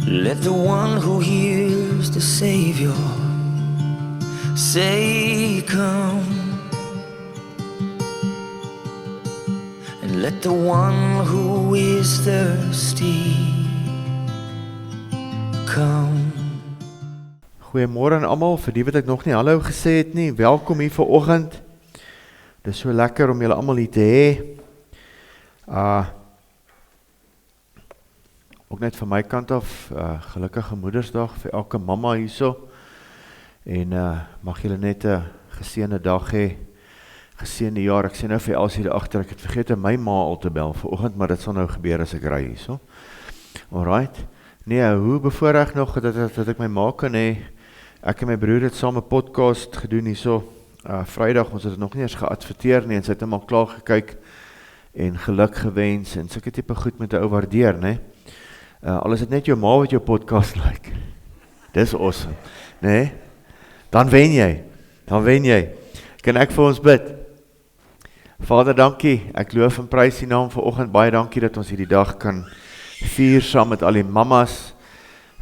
Let the one who hears the Savior say, come. And let the one who is thirsty come. Goeiemôre aan almal, vir die wat ek nog nie hallo gesê het nie, welkom hier vanoggend. Dit is so lekker om julle almal hier te hê. Ook net van my kant af, gelukkige Moedersdag vir elke mamma hierso. En mag julle net 'n geseënde dag hê, geseënde jaar. Ek sê nou vir Elsie daar agter, ek het vergeet om my ma al te bel vanoggend, maar dit sal nou gebeur as ek ry hierso. Alright. Nee, hoe bevoorreg nog dat ek my ma kan hê. Ek en my broer het saam 'n podcast gedoen hierso. Vrydag, ons het dit nog nie eens geadverteer nie, en sy het hom al klaar gekyk en geluk gewens en sulke tipe goed met 'n ou waardeer, né? Al is dit net jou ma wat jou podcast like. Dis awesome, né? Dan wen jy. Kan ek vir ons bid? Vader, dankie. Ek loof en prys U naam vanoggend. Baie dankie dat ons hierdie dag kan vier saam met al die mammas.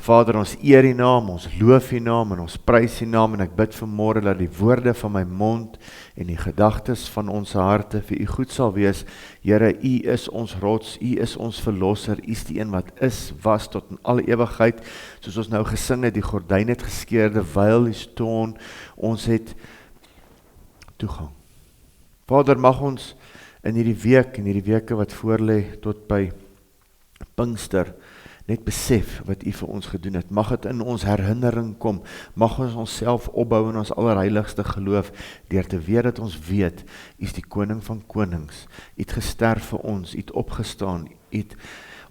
Vader, ons eer U naam, ons loof U naam en ons prys U naam, en ek bid vanmôre dat die woorde van my mond en die gedagtes van ons harte vir U goed sal wees. Here, U is ons rots, U is ons verlosser, U is die een wat is, was tot in alle ewigheid, soos ons nou gesing het, die gordyn het geskeur, the veil is torn, ons het toegang. Vader, mag ons in hierdie week en hierdie weke wat voorlê tot by Pinkster, net besef wat U vir ons gedoen het. Mag dit in ons herinnering kom. Mag ons onsself opbou in ons allerheiligste geloof, deur te weet dat ons weet, U is die koning van konings. U het gesterf vir ons, U het opgestaan, U het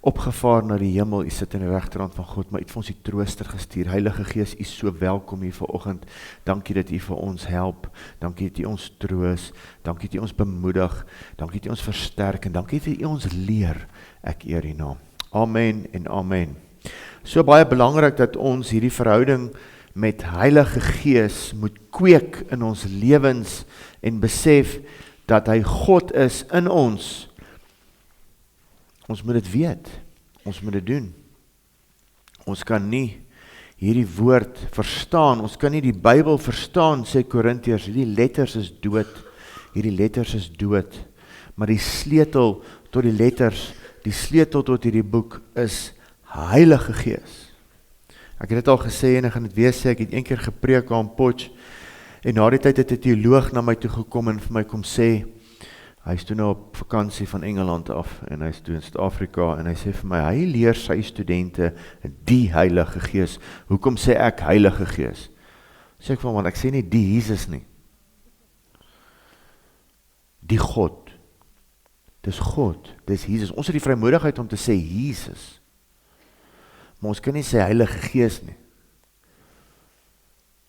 opgevaar na die hemel, U sit in die regterhand van God, maar U het vir ons die trooster gestuur. Heilige Gees, U is so welkom hier vanoggend. Dankie dat U vir ons help. Dankie dat U ons troos. Dankie dat U ons bemoedig. Dankie dat U ons versterk en dankie dat U ons leer. Ek eer U naam. Amen en amen. So baie belangrik dat ons hierdie verhouding met Heilige Gees moet kweek in ons lewens en besef dat hy God is in ons. Ons moet dit weet. Ons moet dit doen. Ons kan nie hierdie woord verstaan. Ons kan nie die Bybel verstaan, sê Korintiërs. Hierdie letters is dood. Hierdie letters is dood. Maar die sleutel tot die letters, die sleutel tot hierdie boek is Heilige Gees. Ek het dit al gesê en ek gaan dit weer sê, ek het een keer gepreek aan Potch en na die tyd het 'n teoloog na my toe gekom en vir my kom sê, hy is toe nou op vakansie van Engeland af en hy is toe in Suid-Afrika en hy sê vir my, hy leer sy studente die Heilige Gees. Hoekom sê ek Heilige Gees? Sê ek van, want ek sê nie die Jesus nie. Die God. Dis God, dis Jesus. Ons het die vrymoedigheid om te sê Jesus. Maar ons kan nie sê Heilige Gees nie.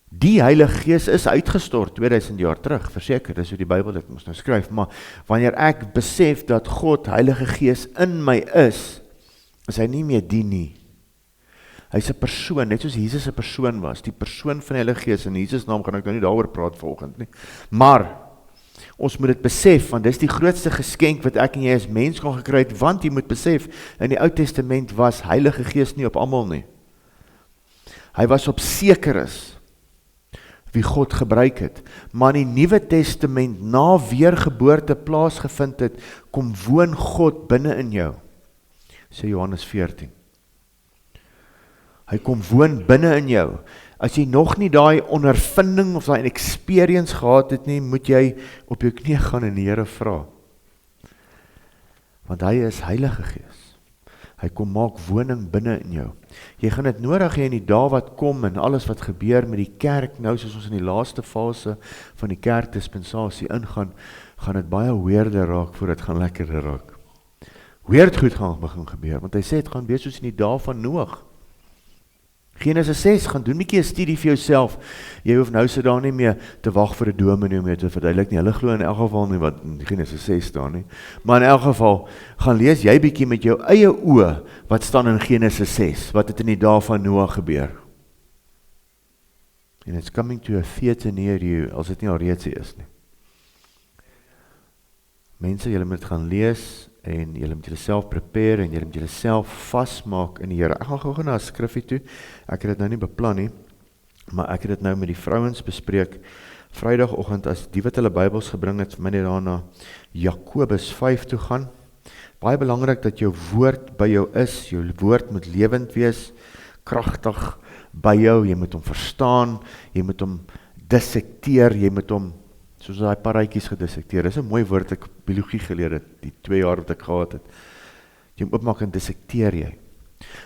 Die Heilige Gees is uitgestort 2000 jaar terug, verseker, dis hoe die Bybel dit ons nou skryf, maar wanneer ek besef dat God, Heilige Gees in my is hy nie meer die nie. Hy is 'n persoon, net soos Jesus 'n persoon was, die persoon van die Heilige Gees, in Jesus naam gaan ek nou nie daaroor praat vanoggend nie, maar ons moet dit besef, want dis die grootste geskenk wat ek en jy as mens kan gekry het, want jy moet besef, in die Ou Testament was Heilige Gees nie op almal nie. Hy was op sekeres wie God gebruik het, maar in die Nuwe Testament, na weergeboorte plaasgevind het, kom woon God binne in jou, sê Johannes 14. Hy kom woon binne in jou. As jy nog nie daai ondervinding of daai experience gehad het nie, moet jy op jou knie gaan en die Here vra. Want hy is Heilige Gees. Hy kom maak woning binne in jou. Jy gaan dit nodig hê in die dae wat kom en alles wat gebeur met die kerk, nou soos ons in die laaste fase van die kerkdispensasie ingaan, gaan dit baie weerder raak voordat dit gaan lekkerder raak. Weird goed gaan begin gebeur, want hy sê dit gaan wees soos in die dae van Noag. Genesis 6, gaan doen 'n bietjie 'n studie vir jouself. Jy hoef nou so daar nie meer te wag vir 'n dominee om jou te verduidelik nie. Hulle glo in elk geval nie wat in Genesis 6 staan nie. Maar in elk geval, gaan lees jy bietjie met jou eie oë wat staan in Genesis 6, wat het in die dae van Noag gebeur. And it's coming to a theater near you, as dit nie al reeds is nie. Mense, julle moet gaan lees, en julle moet julle self prepare, en julle moet julle self vasmaak in die Here. Ek gaan gou na 'n skriffie toe, ek het dit nou nie beplan nie, maar ek het dit nou met die vrouens bespreek, Vrydagoggend, as die wat hulle Bybels gebring het, vir my net daarna Jakobus 5 toe gaan. Baie belangrik dat jou woord by jou is, jou woord moet lewend wees, kragtig by jou, jy moet hom verstaan, jy moet hom dissekteer, jy moet hom, soos daai paratjies gedissekteer, dis 'n mooi woord ek biologie geleer het, die 2 jaar wat ek gehad het, jy moet oopmaak en dissekteer jy,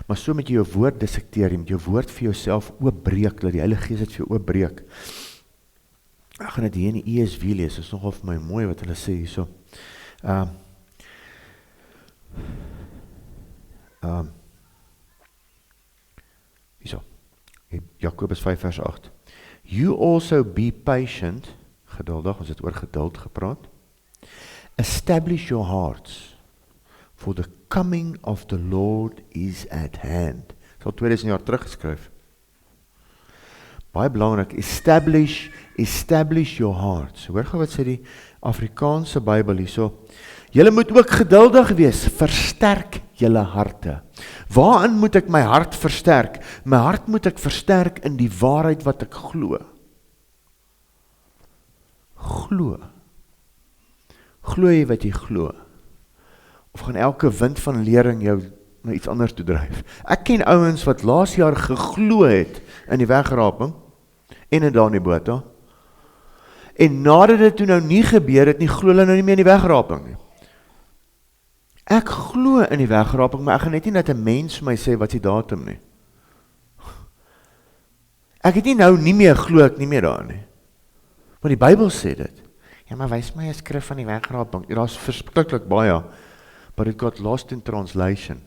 maar so met jy jou woord dissekteer, jy moet jou woord vir jouself oopbreek, dat die Heilige Gees het vir jou oopbreek. Ek gaan dit hier in die ESV lees, dit is nogal vir my mooi wat hulle sê hierso. Hierso, Jakobus 5 vers 8. You also be patient, geduldig, ons het oor geduld gepraat. Establish your hearts, for the coming of the Lord is at hand. Dit is al 2000 jaar teruggeskryf. Baie belangrik, establish your hearts. Hoor gou wat sê die Afrikaanse Bybel hierso. Julle moet ook geduldig wees, versterk julle harte. Waarin moet ek my hart versterk? My hart moet ek versterk in die waarheid wat ek glo. Glo. Glo jy wat jy glo? Of gaan elke wind van lering jou na iets anders toe dryf? Ek ken ouens wat laas jaar geglo het in die wegraping en in daar in die boot, en nadat dit toe nou nie gebeur het nie, glo hulle nou nie meer in die wegraping nie. Ek glo in die wegraping, maar ek gaan net nie dat 'n mens vir my sê wat is die datum nie. Ek het nie nou nie meer glo ek nie meer daar nie. Want die Bybel sê dit. Ja, maar wys my 'n skrif van die wegraping. Ja, daar's verskriklik baie, but it got lost in translation.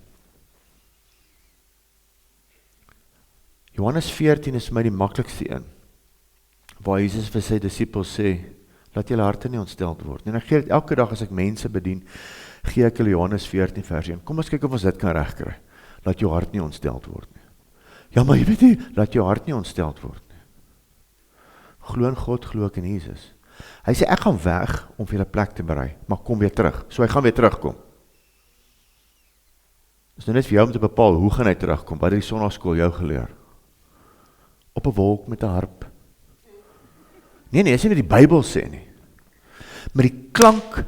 Johannes 14 is vir my die maklikste een, waar Jesus vir sy disippels sê, laat julle harte nie ontsteld word. En ek gee dit elke dag as ek mense bedien, gee ek hulle Johannes 14 vers 1. Kom ons kyk of ons dit kan regkry. Laat jou hart nie ontsteld word nie. Ja, maar jy weet nie, laat jou hart nie ontsteld word nie. Glo in God, glo ek in Jesus. Hy sê, ek gaan weg om vir julle plek te berei, maar kom weer terug. So hy gaan weer terugkom. Dit is nou net vir jou om te bepaal, hoe gaan hy terugkom? Wat het die sonnaarskool jou geleer? Op 'n wolk met 'n harp. Nee, dis nie wat die Bybel sê nie. Met die klank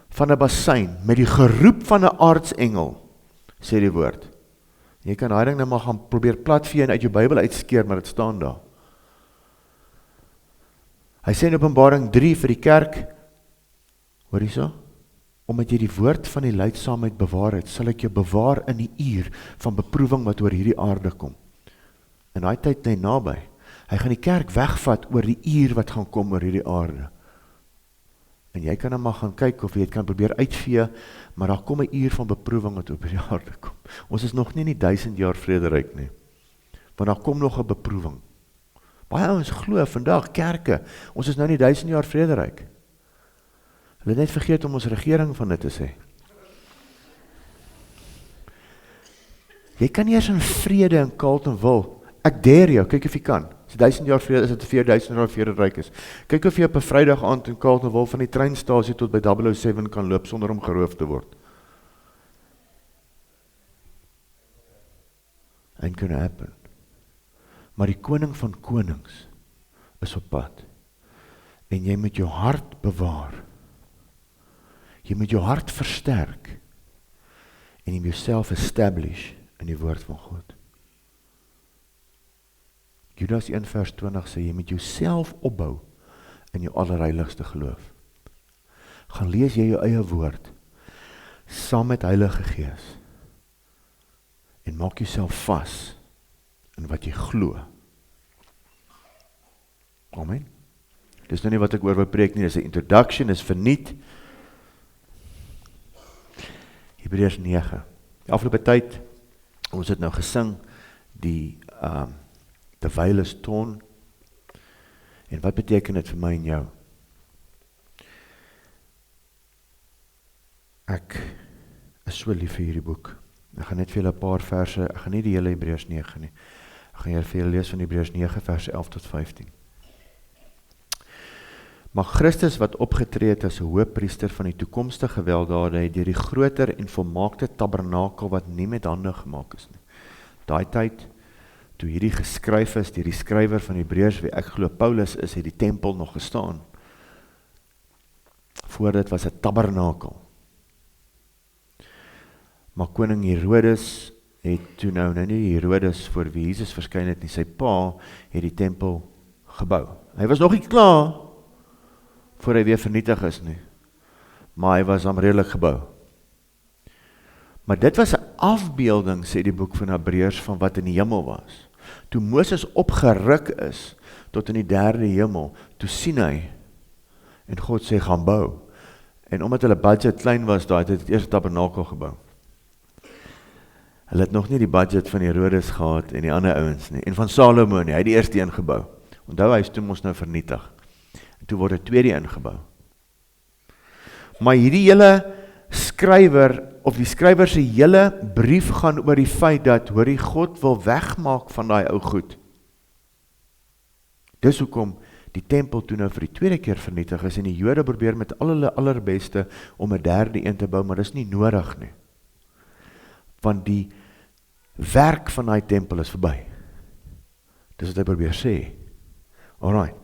van 'n bassein, met die geroep van 'n aartsengel, sê die woord. Jy kan daai ding nou maar gaan probeer platvee en uit jou Bybel uitskeer, maar dit staan daar. Hy sê in Openbaring 3 vir die kerk, hoor jy so? Omdat jy die woord van die lydsaamheid bewaar het, sal ek jou bewaar in die uur van beproewing wat oor hierdie aarde kom. En daai tyd lê naby. Hy gaan die kerk wegvat oor die uur wat gaan kom oor hierdie aarde. En jy kan dan maar gaan kyk of jy het kan probeer uitvee, maar daar kom 'n uur van beproewing wat op hierdie aarde kom. Ons is nog nie in die 1000 jaar vrederyk nie. Want daar kom nog 'n beproewing. Baie ouens glo vandag, kerke, ons is nou in die 1000 jaar vrederyk. Hulle het net vergeet om ons regering van dit te sê. Jy kan nie eers in vrede in Carleton wil. Ek dare jou, kyk of jy kan. As 1000 jaar vrede is, dit 4000 jaar vrederyk is. Kyk of jy op 'n Vrydag aand in Carleton wil van die treinstasie tot by 007 kan loop sonder om geroof te word. Ain't gonna happen. Maar die koning van konings is op pad. En jy moet jou hart bewaar. Jy moet jou hart versterk. En jy moet jouself establish in die woord van God. Judas 1 vers 20 sê, jy moet jouself opbou in jou allerheiligste geloof. Gaan lees jy jou eie woord, saam met Heilige Gees, en maak jouself vas in wat jy glo. Amen. Dis nou nie wat ek oor wil preek nie, dis 'n introduction, is verniet. Hebreërs 9. Die afgelope tyd, ons het nou gesing, die terwyl is toon, en wat beteken dit vir my en jou? Ek is so lief vir hierdie boek. Ek gaan net vir julle 'n paar verse, ek gaan nie die hele Hebreërs 9 nie. Ek gaan vir julle lees van Hebreërs 9 vers 11 tot 15. Maar Christus wat opgetree het as 'n hoëpriester van die toekomstige weldade het deur die groter en volmaakte tabernakel wat nie met hande gemaak is nie. Daai tyd, toe hierdie geskryf is deur die skrywer van Hebreërs, wie ek glo Paulus is, het die tempel nog gestaan. Voor dit was 'n tabernakel. Maar koning Herodes het toe nou nie Herodes voor wie Jesus verskyn het nie, sy pa het die tempel gebou. Hy was nog nie klaar voor hy weer vernietig is nie, maar hy was dan redelik gebou. Maar dit was 'n afbeelding, sê die boek van Hebreërs, van wat in die hemel was. Toe Moses opgeruk is tot in die 3de hemel, toe sien hy en God sê gaan bou. En omdat hulle budget klein was, daar het hy die eerste tabernakel gebou. Hulle het nog nie die budget van Herodes gehad en die ander ouens nie, en van Salomo nie, hy het die eerste een gebou. Onthou, hy is toe ons nou vernietig. En toe word die tweede ingebou. Maar hierdie hele skrywer, of die skrywer se hele brief gaan oor die feit dat, hoorie, God wil wegmaak van daai ou goed. Dis hoekom die tempel toe nou vir die tweede keer vernietig is, en die Jode probeer met al hulle allerbeste om 'n derde een te bou, maar dis nie nodig nie. Want die werk van daai tempel is verby. Dis wat hy probeer sê. Alright.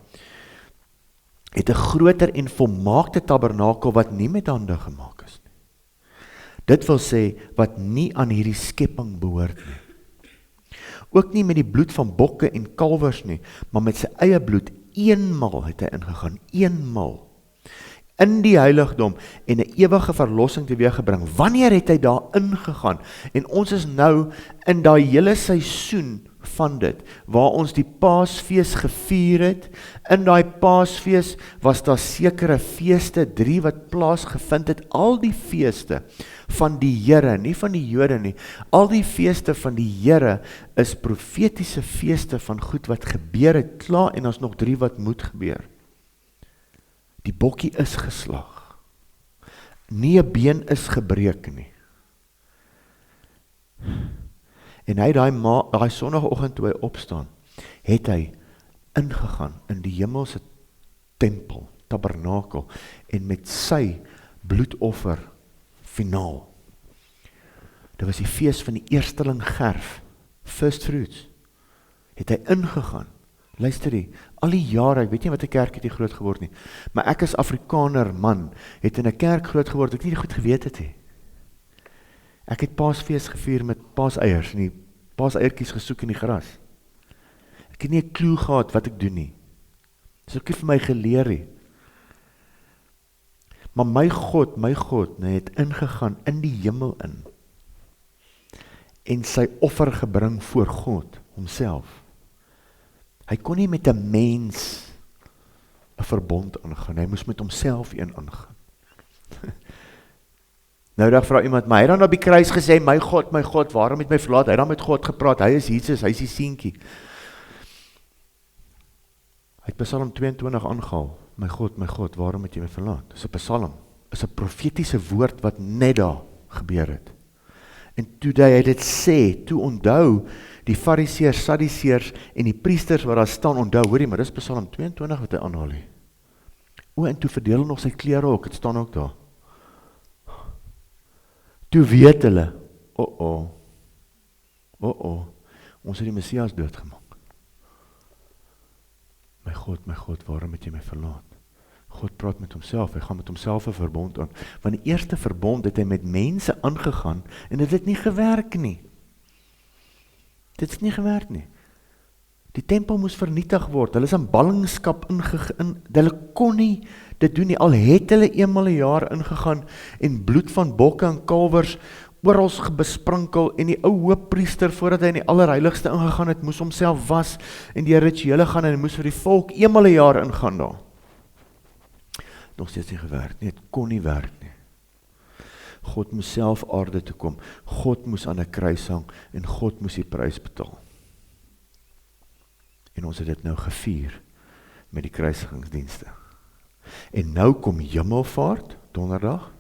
Het 'n groter en volmaakte tabernakel wat nie met hande gemaak is nie. Dit wil sê, wat nie aan hierdie skepping behoort nie. Ook nie met die bloed van bokke en kalwers nie, maar met sy eie bloed, eenmal het hy ingegaan, eenmal, in die heiligdom, en 'n ewige verlossing teweeggebring. Wanneer het hy daar ingegaan? En ons is nou in daai hele seisoen van dit, waar ons die Paasfees gevier het. In daai Paasfees was daar sekere feeste, 3 wat plaasgevind het, al die feeste van die Here, nie van die Jode nie, al die feeste van die Here is profetiese feeste van goed wat gebeur het, klaar, en ons nog 3 wat moet gebeur. Die bokkie is geslag, nie 'n been is gebreek nie. En hy daai sonnagoggend toe hy opstaan, het hy ingegaan in die hemelse tempel, tabernakel, en met sy bloedoffer finaal. Dit was die fees van die eersteling gerf, first fruits, het hy ingegaan. Luister die, al die jare, ek weet nie wat 'n kerk het hier groot geword nie, maar ek as Afrikaner man, het in 'n kerk groot geword, ek nie goed geweet het nie. Ek het Paasfees gevier met paaseiers, en die paaseiertjies gesoek in die gras. Ek het nie 'n klou gehad wat ek doen nie. Dis ook nie vir my geleer nie. Maar my God, het ingegaan in die hemel in, en sy offer gebring voor God, homself. Hy kon nie met 'n mens 'n verbond aangaan, hy moes met homself een aangaan. Nou dag vra iemand, maar hy het dan op die kruis gesê, my God, waarom het my verlaat? Hy het dan met God gepraat, hy is Jesus, hy is die seentjie. Hy het Psalm 22 aangehaal, my God, waarom het jy my verlaat? Dis 'n psalm, is 'n profetiese woord wat net daar gebeur het. En toe hy dit sê, toe onthou die fariseërs, sadduseërs en die priesters wat daar staan, onthou, hoorie, maar dis Psalm 22 wat hy aanhaal nie. En toe verdeel nog sy klere ook, het staan ook daar. Toe weet hulle, ons het die Messias doodgemaak. My God, waarom het jy my verlaat? God praat met homself, hy gaan met homself 'n verbond aan, want die eerste verbond het hy met mense aangegaan, en dit het nie gewerk nie. Dit het nie gewerk nie. Die tempel moes vernietig word, hulle is in ballingskap hulle kon nie dit doen nie, al het hulle eenmal 'n jaar ingegaan, en bloed van bokke en kalwers oral besprinkel, en die ou hoofpriester, voordat hy in die allerheiligste ingegaan het, moes homself was, en die rituele gaan, en hy moes vir die volk eenmal 'n jaar ingaan daar. Nog steeds nie gewerk nie, het kon nie werk nie. God moes self aarde toe kom, God moes aan 'n kruis hang, en God moes die prys betaal. En ons het dit nou gevier, met die kruisigingsdienste. En nou kom Hemelvaart, donderdag,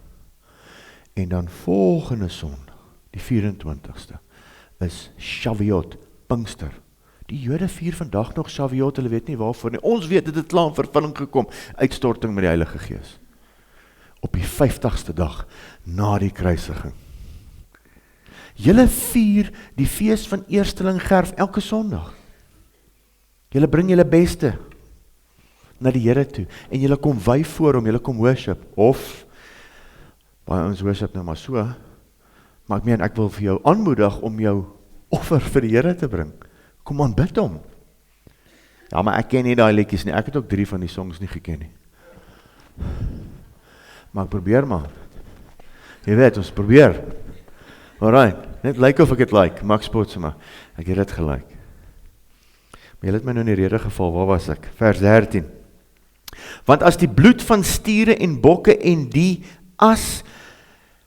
en dan volgende Sondag, die 24ste, is Shavuot, Pinkster, Die Jode vier vandag nog Shavuot, hulle weet nie waarvoor nie. Ons weet, dit het klaar in vervulling gekom. Uitstorting met die Heilige Gees. Op die 50ste dag, na die kruisiging. Julle vier die fees van Eersteling Gerf elke Sondag. Julle bring julle beste na die Here toe, en julle kom wy voor hom, julle kom worship, of, baie ons worship nou maar so, maar ek wil vir jou aanmoedig om jou offer vir die Here te bring. Kom aan, bid hom. Ja, maar ek ken nie daai liedjies nie, ek het ook 3 van die songs nie geken nie. Maar ek probeer maar. Jy weet, ons probeer. Alright, net lyk of ek het like, Max Potse maar, ek het dit gelyk. Maar jy het my nou in die rede geval, waar was ek? Vers 13. Want as die bloed van stiere en bokke en die as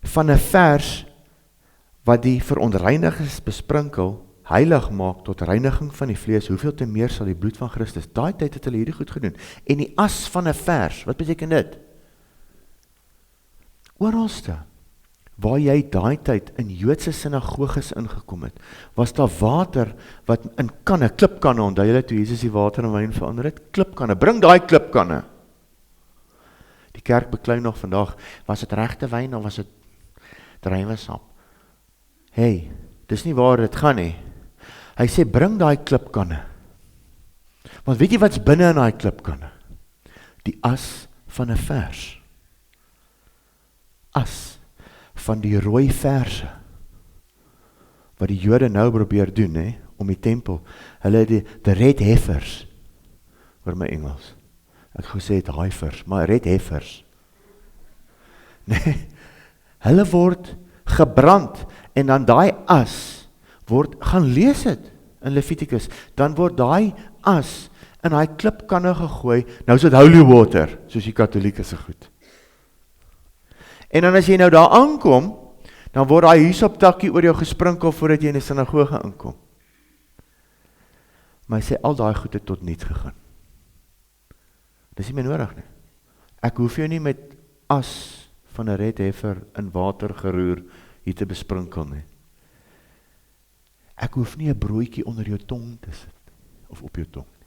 van 'n vers wat die verontreiniges besprinkel, heilig maak tot reiniging van die vlees, hoeveel te meer sal die bloed van Christus. Daai tyd het hulle hierdie goed gedoen. En die as van 'n vers, wat beteken dit? Oralste, waar jy daai tyd in Joodse sinagoges ingekom het, was daar water wat in kanne, klipkanne, onthou julle toe Jesus die water in wyn verander het, klipkanne, bring daai klipkanne. Die kerk beklei nog vandag, was dit regte wyn of was dit druiwesap? Hey, dis nie waar dit gaan nie. Hy sê, bring daai klipkanne. Want weet jy wat's binne in daai klipkanne? Die as van 'n vers. As van die rooi verse, wat die Jode nou probeer doen, om die tempel, hulle die red heifers, oor my Engels, ek gesê het heifers, maar red heifers, nee, hulle word gebrand, en dan daai as, gaan lees het, in Levitikus, dan word daai as, in daai klipkanne gegooi, nou is dit holy water, soos die katholieke se goed. En dan as jy nou daar aankom, dan word daai hyssoptakkie oor jou gesprinkel voordat jy in die sinagoge inkom. Maar hy sê al daai goed het tot niet gegaan. Dis nie meer nodig nie. Ek hoef jou nie met as van 'n red heifer in water geroer hier te besprinkel nie. Ek hoef nie 'n broodjie onder jou tong te sit of op jou tong nie.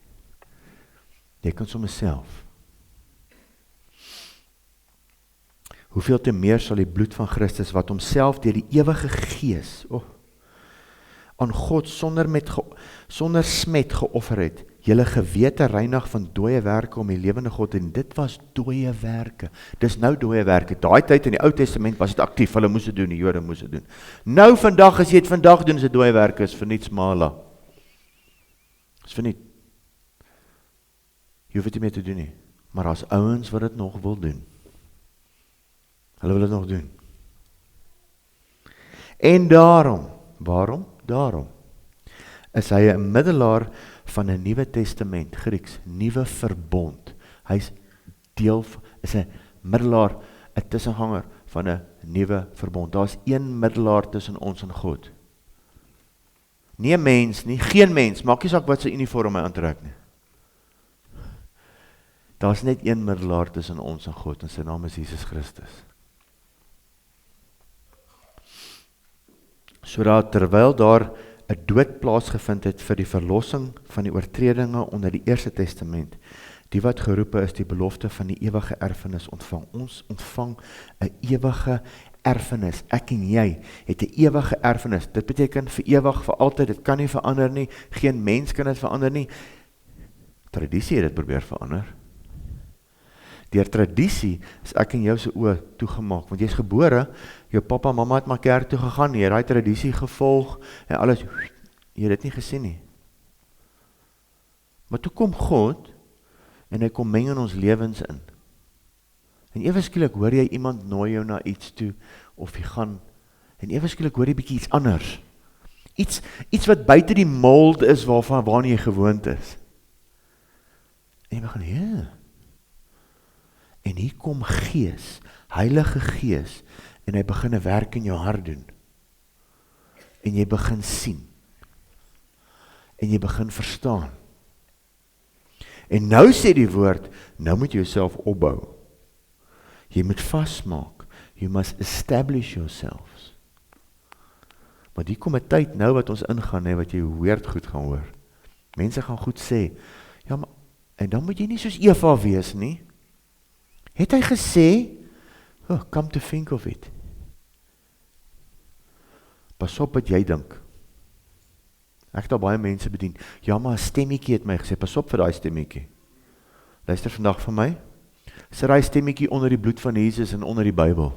Jy kan sommer self. Hoeveel te meer sal die bloed van Christus, wat homself deur die ewige Gees, aan God sonder smet geoffer het, julle gewete reinig van dooie werke om die lewende God, en dit was dooie werke. Dis nou dooie werke. Daai tyd in die Ou Testament was dit aktief, hulle moes dit doen, die Jode moes dit doen. Nou vandag, as jy dit vandag doen, is dit dooie werke, is verniet smala. Is verniet. Jy hoef dit nie meer te doen nie. Maar as ouens wat dit nog wil doen, hulle wil dit nog doen. En daarom is hy 'n middelaar van 'n Nuwe Testament, Grieks, nuwe verbond. Hy's is 'n middelaar, 'n tussenganger van 'n nuwe verbond. Daar's een middelaar tussen ons en God. Nie 'n mens nie, geen mens, maak nie saak wat sy uniform hy aantrek nie. Daar's net een middelaar tussen ons en God, en sy naam is Jesus Christus. Sodat terwyl daar 'n dood plaasgevind het vir die verlossing van die oortredinge onder die Eerste Testament, die wat geroepe is die belofte van die ewige erfenis ontvang. Ons ontvang 'n ewige erfenis. Ek en jy het 'n ewige erfenis. Dit beteken vir ewig, vir altyd, dit kan nie verander nie. Geen mens kan dit verander nie. Tradisie het dit probeer verander. Deur tradisie is ek en jou se oë toegemaak, want jy is gebore, jou pappa en mamma het maar kerk toe gegaan, jy het daai tradisie gevolg, en alles, jy het dit nie gesien nie. Maar toe kom God, en hy kom meng in ons lewens in. En ewe skielik hoor jy iemand nooi jou na iets toe, of jy gaan, en ewe skielik hoor jy bietjie iets anders. Iets wat buite die mold is waarna jy gewoond is. En jy begin, en hier kom Gees, Heilige Gees, en hy begin 'n werk in jou hart doen. En jy begin sien. En jy begin verstaan. En nou sê die woord, nou moet jy jouself opbou. Jy moet vasmaak. You must establish yourselves. Maar die kom 'n tyd nou wat ons ingaan, wat jy weird goed gaan hoor. Mense gaan goed sê, ja, maar, en dan moet jy nie soos Eva wees nie. Het hy gesê, oh, come to think of it. Pas op wat jy dink. Ek het al baie mense bedien, ja, maar 'n stemmetjie het my gesê, pas op vir daai stemmetjie. Luister vandag van my, sit daai stemmetjie onder die bloed van Jesus en onder die Bybel.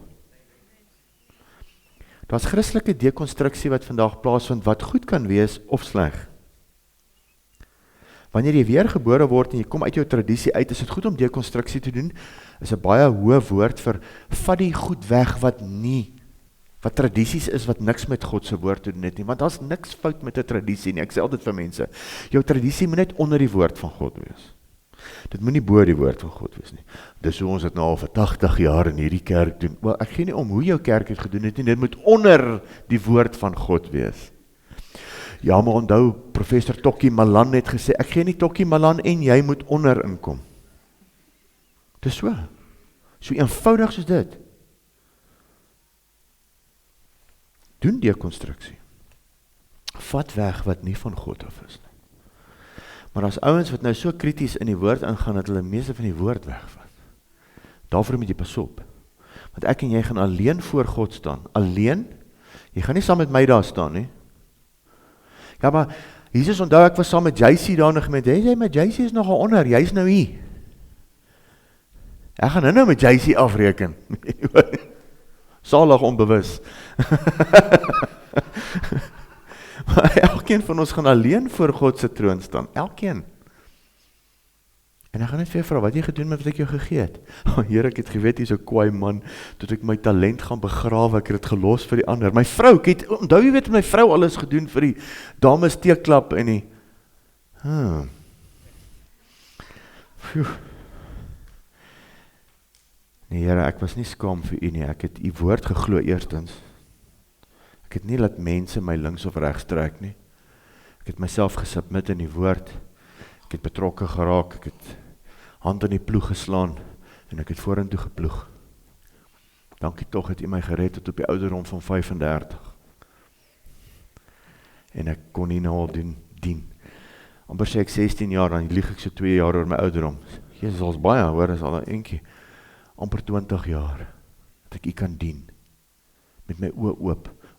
Daar's Christelike dekonstruksie wat vandag plaasvind, wat goed kan wees of sleg. Wanneer jy weer gebore word en jy kom uit jou tradisie uit, is dit goed om dekonstruksie te doen, is 'n baie hoë woord vir, vat die goed weg wat tradisies is, wat niks met God se woord te doen het nie, want daar's niks fout met 'n tradisie nie, ek sê altyd vir mense, jou tradisie moet net onder die woord van God wees. Dit moet nie bo die woord van God wees nie. Dis hoe ons het nou al vir 80 jaar in hierdie kerk doen. Wel, ek gee nie om hoe jou kerk het gedoen het nie, dit moet onder die woord van God wees. Ja, maar onthou, professor Tokkie Malan het gesê, ek gee nie Tokkie Malan en jy moet onder inkom. Dis so eenvoudig soos dit. Doen dekonstruksie. Vat weg wat nie van God af is nie. Maar as ouens wat nou so krities in die woord ingaan, dat hulle meeste van die woord wegvat. Daarvoor moet jy pas op. Want ek en jy gaan alleen voor God staan. Alleen? Jy gaan nie saam met my daar staan nie. Ja, maar Jesus, onthou ek was saam met JC daar in die gemeente. Hy sê, maar JC is nogal onder, jy is nou hier. Ek gaan nou met JC afreken. Salig onbewus. Maar elkeen van ons gaan alleen voor God se troon staan. Elkeen. En ek gaan net vir jou vra, wat jy gedoen met wat ek jou gegee het? Heer, ek het geweet, hier so kwaai man, tot ek my talent gaan begrawe, ek het dit gelos vir die ander. My vrou, ek het, onthou jy weet, my vrou alles gedoen vir die dames teeklap en die, Nee, Here, ek was nie skaam vir u nie, ek het u woord geglo eerstens. Ek het nie laat mense my links of regs trek nie. Ek het myself gesubmit in die woord. Ek het betrokke geraak, ek het hand in die ploeg geslaan en ek het vorentoe geploeg. Dankie tog het u my gered tot op die ouderdom van 35. En ek kon nie nou al dien. Amper sê ek 16 jaar, dan lieg ek so 2 jaar oor my ouderdom. Jezus, als baie, hoor, is al 'n eentjie. Amper 20 jaar, dat ek u kan dien. Met my oë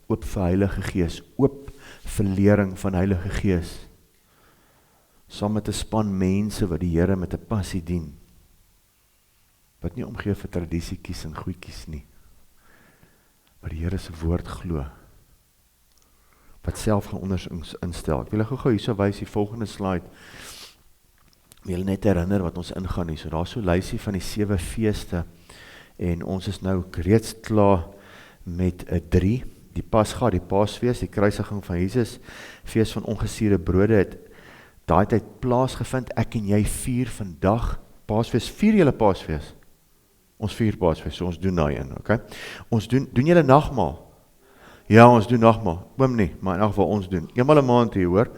oop vir Heilige Gees, oop vir lering van Heilige Gees. Saam met 'n span mense wat die Here met 'n passie dien. Wat nie omgee vir tradisiekies en goedjies nie. Wat die Here se woord glo. Wat self gaan onder ons instel. Ek wil gou hierso wys die volgende slide. Ek wil net herinner wat ons ingaan hier. So daar is so 'n lysie van die 7 feeste en ons is nou reeds klaar met 'n 3. Die Pasga, die Paasfees, die kruisiging van Jesus, fees van ongesuurde brode het daai tyd plaasgevind. Ek en jy vier vandag Paasfees. Vier julle Paasfees? Ons vier Paasfees, so ons doen daai een, okay? Ons doen julle nagmaal? Ja, ons doen nagmaal. Oom nie, maar in elk geval ons doen. Eenmal 'n maand hier, hoor.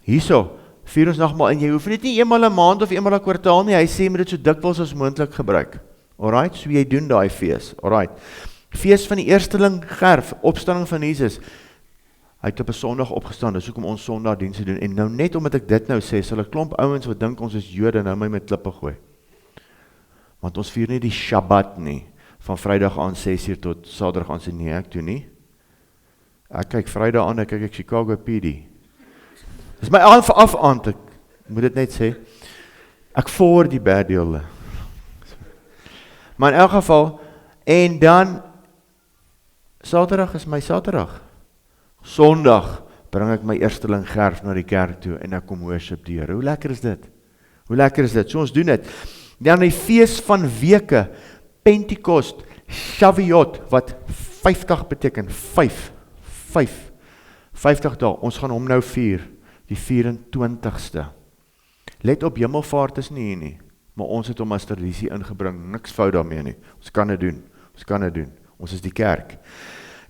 Hierso, vier ons nagmaal en jy hoef dit nie eenmal 'n maand of eenmal 'n kwartaal nie. Hy sê moet dit so dikwels as moontlik gebruik. Alright, so jy doen daai fees. Alright. Fees van die eersteling gerf, opstanding van Jesus. Hy het op 'n Sondag opgestaan, dis hoekom ons Sondagdienste doen. En nou net omdat ek dit nou sê, sal 'n klomp ouens wat dink ons is Jode nou my met klippe gooi. Want ons vier nie die Shabbat nie, van Vrydag aan 6uur tot Saterdag aan 6uur, nee, ek doen nie. Ek kyk Vrydag aan, ek kyk Chicago PD. Dis my af aand, ek moet dit net sê. Ek voor die bad deal. Maar in elk geval, en dan, Saterdag is my Saterdag. Sondag bring ek my eersteling gerf na die kerk toe en ek kom worship die Here. Hoe lekker is dit? Hoe lekker is dit? So ons doen dit. Dan die fees van weke, Pentekost, Shavuot, wat 50 beteken, 50 dae, ons gaan hom nou vier, die 24ste. Let op, Hemelvaart is nie hier nie, maar ons het hom as tradisie ingebring, niks fout daarmee nie, ons kan dit doen, ons is die kerk.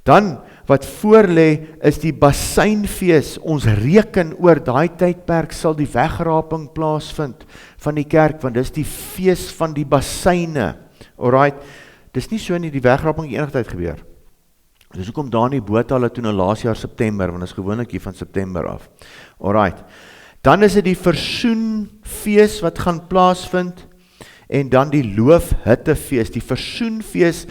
Dan, wat voorlê, is die Basynfees. Ons reken oor daai tydperk sal die wegraping plaasvind van die kerk, want dis die fees van die basyne. Alright, dis nie so nie, die wegraping enige tyd gebeur. Dis hoekom daar in die boot hulle toe nou laas jaar September, want dit is gewoonlik hier van September af. Alright, Dan is dit die versoenfees wat gaan plaasvind, en dan die loofhuttefees. Die versoenfees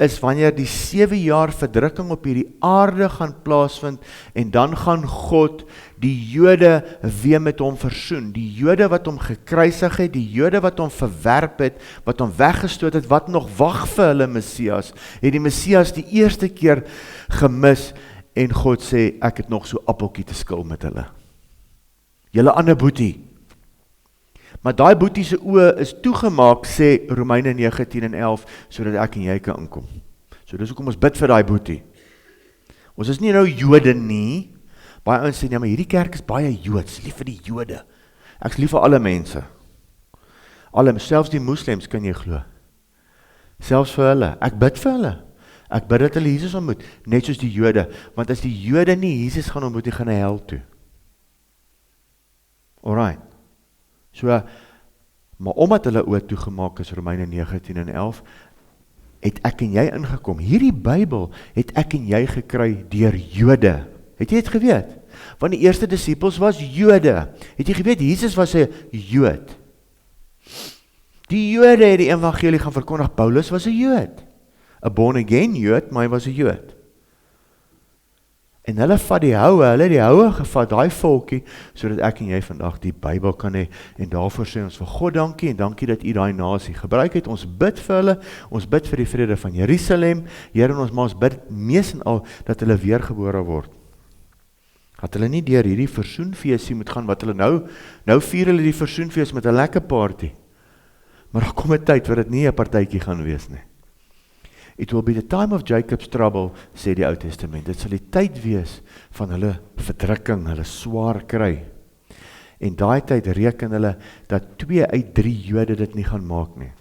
is wanneer die 7 jaar verdrukking op hierdie aarde gaan plaasvind, en dan gaan God die Jode weer met hom versoen. Die Jode wat hom gekruisig het, die Jode wat hom verwerp het, wat hom weggestoot het, wat nog wag vir hulle Messias, het die Messias die eerste keer gemis, en God sê, ek het nog so appeltjie te skil met hulle. Julle ander boetie. Maar daai boetie se oë is toegemaak, sê Romeine 9:10 en 11, sodat ek en jy kan inkom. So dis hoekom ons bid vir daai boetie. Ons is nie nou Jode nie. Baie ouens sê, ja, maar hierdie kerk is baie Joods, lief vir die Jode. Ek is lief vir alle mense. Selfs die moslems kan jy glo. Selfs vir hulle. Ek bid vir hulle. Ek bid dat hulle Jesus ontmoet, net soos die Jode. Want as die Jode nie Jesus gaan ontmoet, die gaan na hel toe. Alright. So, maar omdat hulle oë toegemaak is, Romeine 9:10 en 11, het ek en jy ingekom. Hierdie Bybel het ek en jy gekry deur Jode. Het jy dit geweet? Want die eerste disippels was Jode. Het jy geweet, Jesus was 'n Jood. Die Jode het die evangelie gaan verkondig. Paulus was 'n Jood. 'n born again Jood, maar hy was 'n Jood. En hulle vat die houe gevat, daai volkie, sodat ek en jy vandag die Bybel kan hê, en daarvoor sê ons vir God dankie, en dankie dat u daai nasie gebruik het. Ons bid vir hulle, ons bid vir die vrede van Jerusalem, Here, en ons bid mees en al, dat hulle weergebore word. Dat hulle nie deur hierdie versoenfeesie moet gaan, wat hulle nou vier hulle die versoenfees met 'n lekker party. Maar daar kom 'n tyd waar dit nie 'n partytjie gaan wees nie. It will be the time of Jacob's trouble, sê die Ou Testament. Dit sal die tyd wees van hulle verdrukking, hulle swaar kry. En daai tyd reken hulle dat 2 uit 3 Jode dit nie gaan maak nie.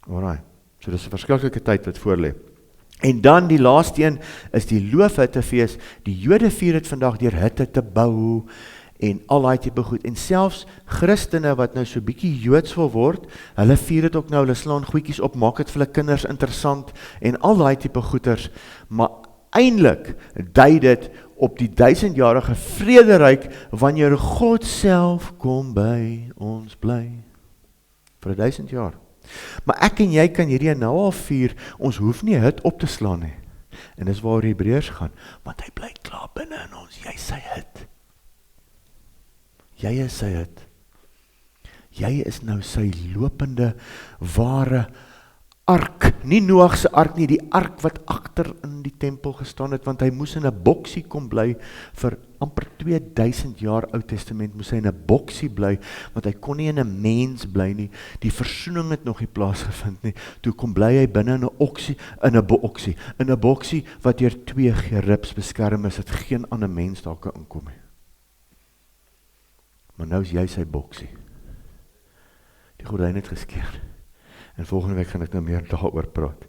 Alright, so dis 'n verskriklike tyd wat voor lê. En dan die laaste een is die loofhuttefees. Die Jode vier dit vandag deur hutte te bou, en al daai tipe goed, en selfs Christene wat nou so bietjie Joods wil word, hulle vier dit ook nou, hulle slaan goedjies op, maak dit vir hulle kinders interessant, en al daai tipe goeders, maar eintlik dui dit op die 1000-jarige vrederyk, wanneer God self kom by ons bly, vir 1000 jaar. Maar ek en jy kan hierdie nou al vier, ons hoef nie hut op te slaan nie, en dis waar Hebreërs gaan, want hy bly klaar binne in ons, jy sy hut. Jy is sy hut. Jy is nou sy lopende, ware ark. Nie Noag se ark nie, die ark wat agter in die tempel gestaan het, want hy moes in 'n boksie kom bly, vir amper 2000 jaar Ou Testament moes hy in 'n boksie bly, want hy kon nie in 'n mens bly nie. Die versoening het nog nie plaasgevind nie. Toe kom bly hy binne in 'n boksie wat deur 2 gerubs beskerm is, dat geen ander mens daar kan inkom nie. Maar nou is jy sy boksie. Die gordyn het geskeur. En volgende week gaan ek nou meer daaroor praat.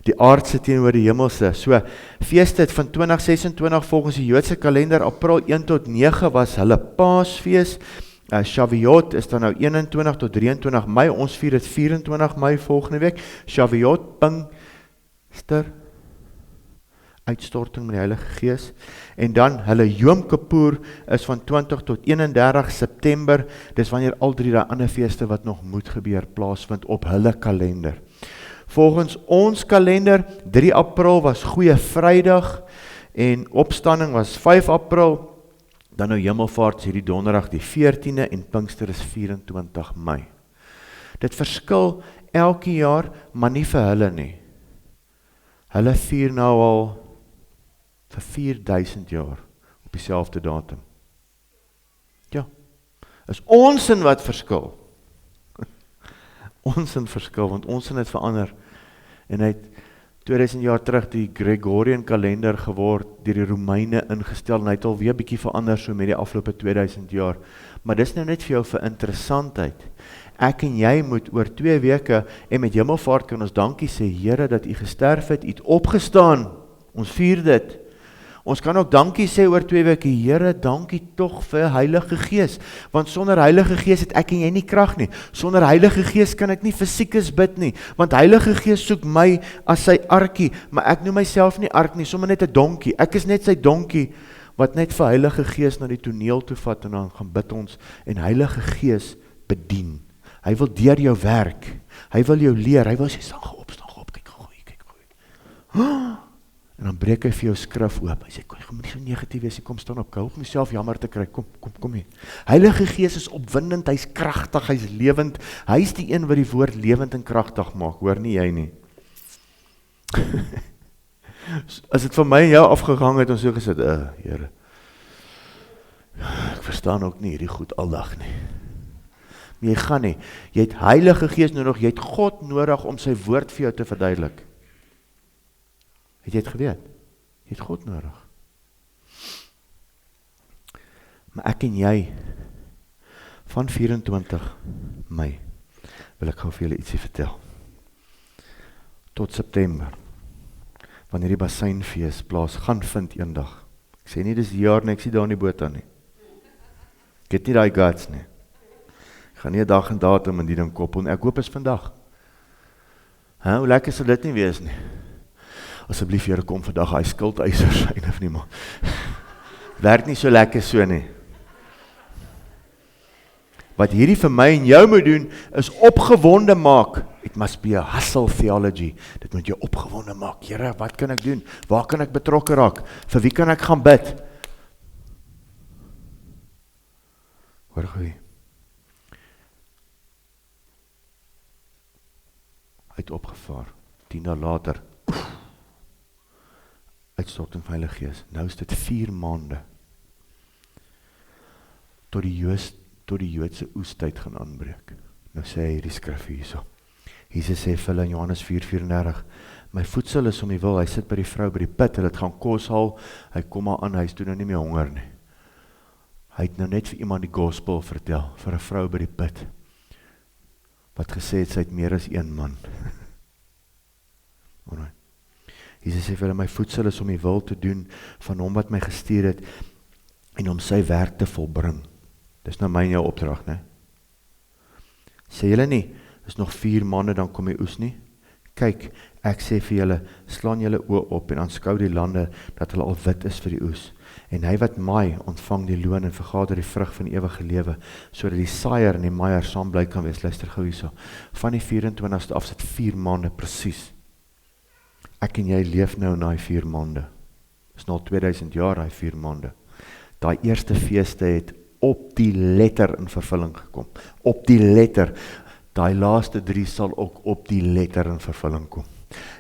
Die aardse teenoor die hemelse. So, feeste van 2026 volgens die Joodse kalender, April 1 tot 9 was hulle Paasfees. Shavuot is dan nou 21 tot 23 Mei. Ons vier dit 24 Mei volgende week. Shavuot, Pinkster, uitstorting met die Heilige Gees, en dan hulle Yom Kippur is van 20 tot 31 September, dis wanneer al 3 daai ander feeste wat nog moet gebeur, plaasvind op hulle kalender. Volgens ons kalender, 3 April was Goeie Vrydag, en opstanding was 5 April, dan nou Hemelvaart is hierdie donderdag die 14de, en Pinkster is 24 Mei. Dit verskil elke jaar, maar nie vir hulle nie. Hulle vier nou al vir 4000 jaar op dieselfde datum. Ja, is ons in wat verskil. Ons in verskil, want ons in het verander. En hy het 2000 jaar terug die Gregorian kalender geword, deur die Romeine ingestel, en hy het alweer bietjie verander so met die afgelope 2000 jaar. Maar dis nou net vir jou vir interessantheid. Ek en jy moet oor 2 weke, en met Hemelvaart kan ons dankie sê, Here, dat u gesterf het, u het opgestaan. Ons vier dit. Ons kan ook dankie sê oor 2 weke, Here, dankie tog vir Heilige Gees, want sonder Heilige Gees het ek en jy nie krag nie. Sonder Heilige Gees kan ek nie vir siekes bid nie, want Heilige Gees soek my as sy arkie, maar ek noem myself nie ark nie, sommer net 'n donkie. Ek is net sy donkie, wat net vir Heilige Gees na die toneel toe vat en dan gaan bid ons en Heilige Gees bedien. Hy wil deur jou werk. Hy wil jou leer. Hy wil sê, staan op, kyk gooi. En dan breek hy vir jou skrif oop. Hy sê, jy moet nie so negatief wees, kom staan op, help myself jammer te kry, kom hier. Heilige Gees is opwindend, hy's kragtig, hy's lewend. Hy's die een wat die woord lewend en kragtig maak, hoor nie jy nie. As dit van my en jou afgegaan het, ons so gesit, Here, ek verstaan ook nie hierdie goed aldag nie. Maar jy gaan nie, jy het Heilige Gees nodig, jy het God nodig om sy woord vir jou te verduidelik. Het jy het geweet? Jy het God nodig. Maar ek en jy, van 24 Mei, wil ek gou vir julle ietsie vertel. Tot September, wanneer die basseinfees plaas gaan vind eendag. Ek sê nie dis die jaar nie, ek sien daar in die boot aan nie. Ek het nie die guts nie. Ek gaan nie 'n dag en datum in die ding koppel nie. Ek hoop is vandag. Hoe lekker sal dit nie wees nie. Asseblief Here, kom vandag hy skuldeisers en of nie maar. Werk nie so lekker so nie. Wat hierdie vir my en jou moet doen, is opgewonde maak. It must be a hustle theology. Dit moet jou opgewonde maak. Here, wat kan ek doen? Waar kan ek betrokke raak? Vir wie kan ek gaan bid? Hoor goeie. Hy het opgevaar. 10 dae later. Uitstorting van Heilige Gees. Nou is dit 4 maande. Tot die Joodse oestyd gaan aanbreek. Nou sê hy die skrif hierso. Jesus sê vir hulle in Johannes 4:34, my voedsel is om die wil, hy sit by die vrou by die put, hulle het gaan kos haal, hy kom maar aan, hy is toe nou nie meer honger nie. Hy het nou net vir iemand die gospel vertel, vir 'n vrou by die put, wat gesê het, sy het meer as 1 man. Alright. Jesus sê vir hulle, my voedsel is om die wil te doen van hom wat my gestuur het, en om sy werk te volbring. Dis nou my en jou opdrag, né? Sê julle nie, is nog 4 maande, dan kom die oes nie. Kyk, ek sê vir julle, slaan julle oë op en aanskou die lande, dat hulle al wit is vir die oes. En hy wat maai, ontvang die loon en vergader die vrug van die ewige lewe, sodat die saaier en die maaier saam bly kan wees. Luister gou hierso. Van die 24ste af sit 4 maande presies. Ek en jy leef nou na die 4 maande. Is nou 2000 jaar, die 4 maande. Daai eerste feeste het op die letter in vervulling gekom. Op die letter. Daai laaste 3 sal ook op die letter in vervulling kom.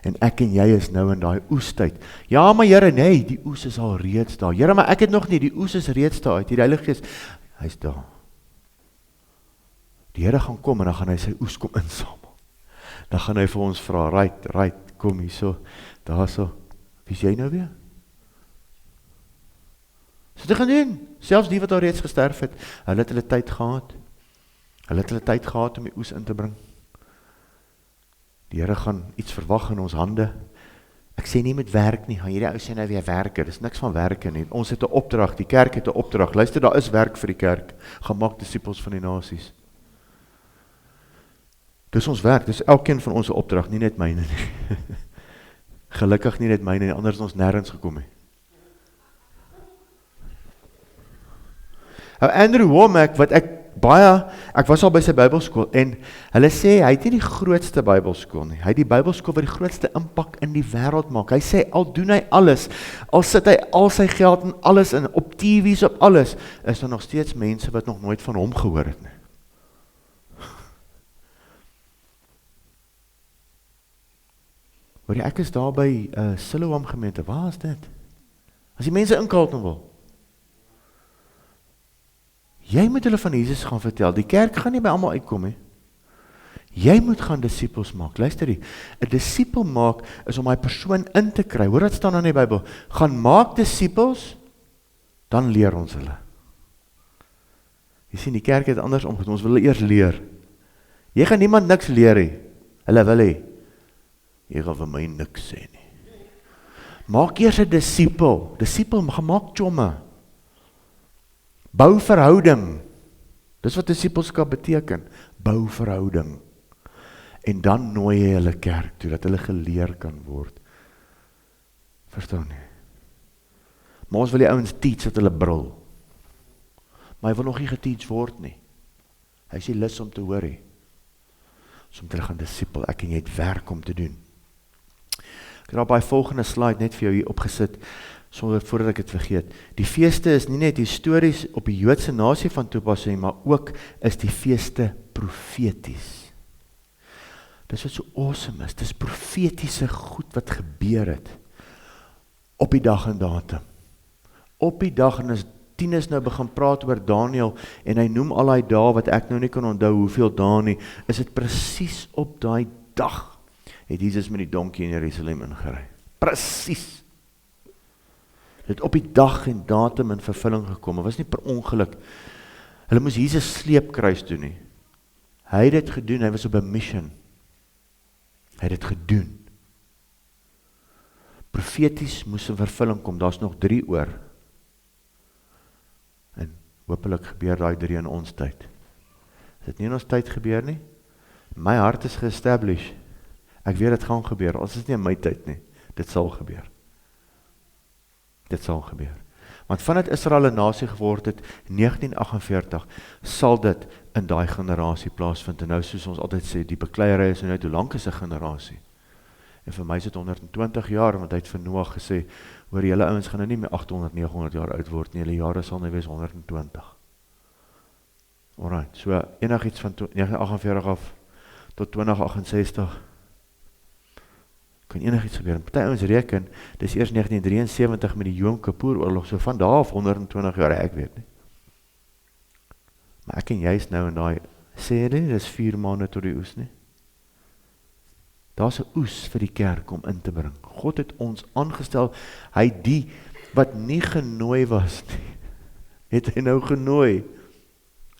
En ek en jy is nou in daai oestyd. Ja, maar Here, nee, die oes is al reeds daar. Here, maar ek het nog nie, die oes is reeds daar. Uit die Heilige Gees, hy's daar. Die Here gaan kom en dan gaan hy sy oes kom insamel. Dan gaan hy vir ons vra, right, kom hierso, daarso. Wie is jy nou weer? So te gaan doen. Selfs die wat al reeds gesterf het, hulle het hulle tyd gehad. Hulle het hulle tyd gehad om die oes in te bring. Die Here gaan iets verwag in ons hande. Ek sê nie met werk nie, gaan hierdie ou sê nou weer werke, dis niks van werke nie. Ons het 'n opdrag, die kerk het 'n opdrag. Luister, daar is werk vir die kerk. Gaan maak disippels van die nasies. Dis ons werk, dis elkeen van ons 'n opdrag, nie net myne nie. Gelukkig nie net myne nie, anders het ons nêrens gekom nie. Andrew Womack, wat ek was al by sy Bybelskool, en hulle sê, hy het nie die grootste Bybelskool nie, hy het die Bybelskool wat die grootste impak in die wêreld maak. Hy sê, al doen hy alles, al sit hy al sy geld en alles in, op TV's, op alles, is daar nog steeds mense wat nog nooit van hom gehoor het nie. Hoor jy, ek is daar by Siloam gemeente, waar is dit? As die mense in Carleton wil, jy moet hulle van Jesus gaan vertel, die kerk gaan nie by almal uitkom nie. Jy moet gaan disippels maak, luister die, 'n disipel maak is om hy persoon in te kry, hoor wat staan dan in die Bybel, gaan maak disippels, dan leer ons hulle. Jy sien, die kerk het anders omgegaan, ons wil hulle eers leer. Jy gaan niemand niks leer nie, hulle wil nie. Jy gaan vir my niks sê nie. Maak eers 'n disipel gaan maak chomme. Bou verhouding. Dis wat disipelskap beteken. Bou verhouding. En dan nooi jy hulle kerk toe, dat hulle geleer kan word. Verstaan nie? Maar ons wil die ouens teach dat hulle brul. Maar hy wil nog nie geteach word nie. Hy is nie lus om te hoor nie. Om te gaan disipel, ek en jy het werk om te doen. Ek het daar by volgende slide net vir jou hier opgesit, voordat ek het vergeet. Die feeste is nie net histories op die Joodse nasie van toepassing, maar ook is die feeste profeties. Dis wat so awesome is, dis profetiese goed wat gebeur het, op die dag en datum. Op die dag, en as Tinus nou begin praat oor Daniel, en hy noem al die dae wat ek nou nie kan onthou hoeveel dae nie, is dit presies op die dag, het Jesus met die donkie in Jerusalem ingery. Presies. Dit op die dag en datum in vervulling gekom, het was nie per ongeluk. Hulle moes Jesus sleepkruis doen nie. Hy het dit gedoen, hy was op 'n mission. Hy het dit gedoen. Profeties moes in vervulling kom, daar's nog 3 oor. En hopelik gebeur daai 3 in ons tyd. Is dit nie in ons tyd gebeur nie? My hart is ge-establish. Ek weet dit gaan gebeur, als is nie in my tyd nie. Dit sal gebeur. Dit sal gebeur. Want vandat Israel 'n nasie geword het, 1948, sal dit in daai generasie plaasvind. En nou soos ons altyd sê, die bekleierery is nou net, hoe lank is 'n generasie? En vir my is dit 120 jaar, want hy het vir Noag gesê, hoor julle ouens gaan nou nie meer 800, 900 jaar oud word nie, julle jare sal nou wees 120. Alright, so enigiets van 1948 af tot 2068, kan enigiets gebeur. Party ouens reken, dis eers 1973 met die Yom Kippur oorlog, so van daar af 120 jaar, ek weet nie. Maar ek en jy is nou in daai, sê jy nie, dis 4 maande tot die oes nie. Daar's 'n oes vir die kerk om in te bring. God het ons aangestel, hy die wat nie genooi was nie, het hy nou genooi.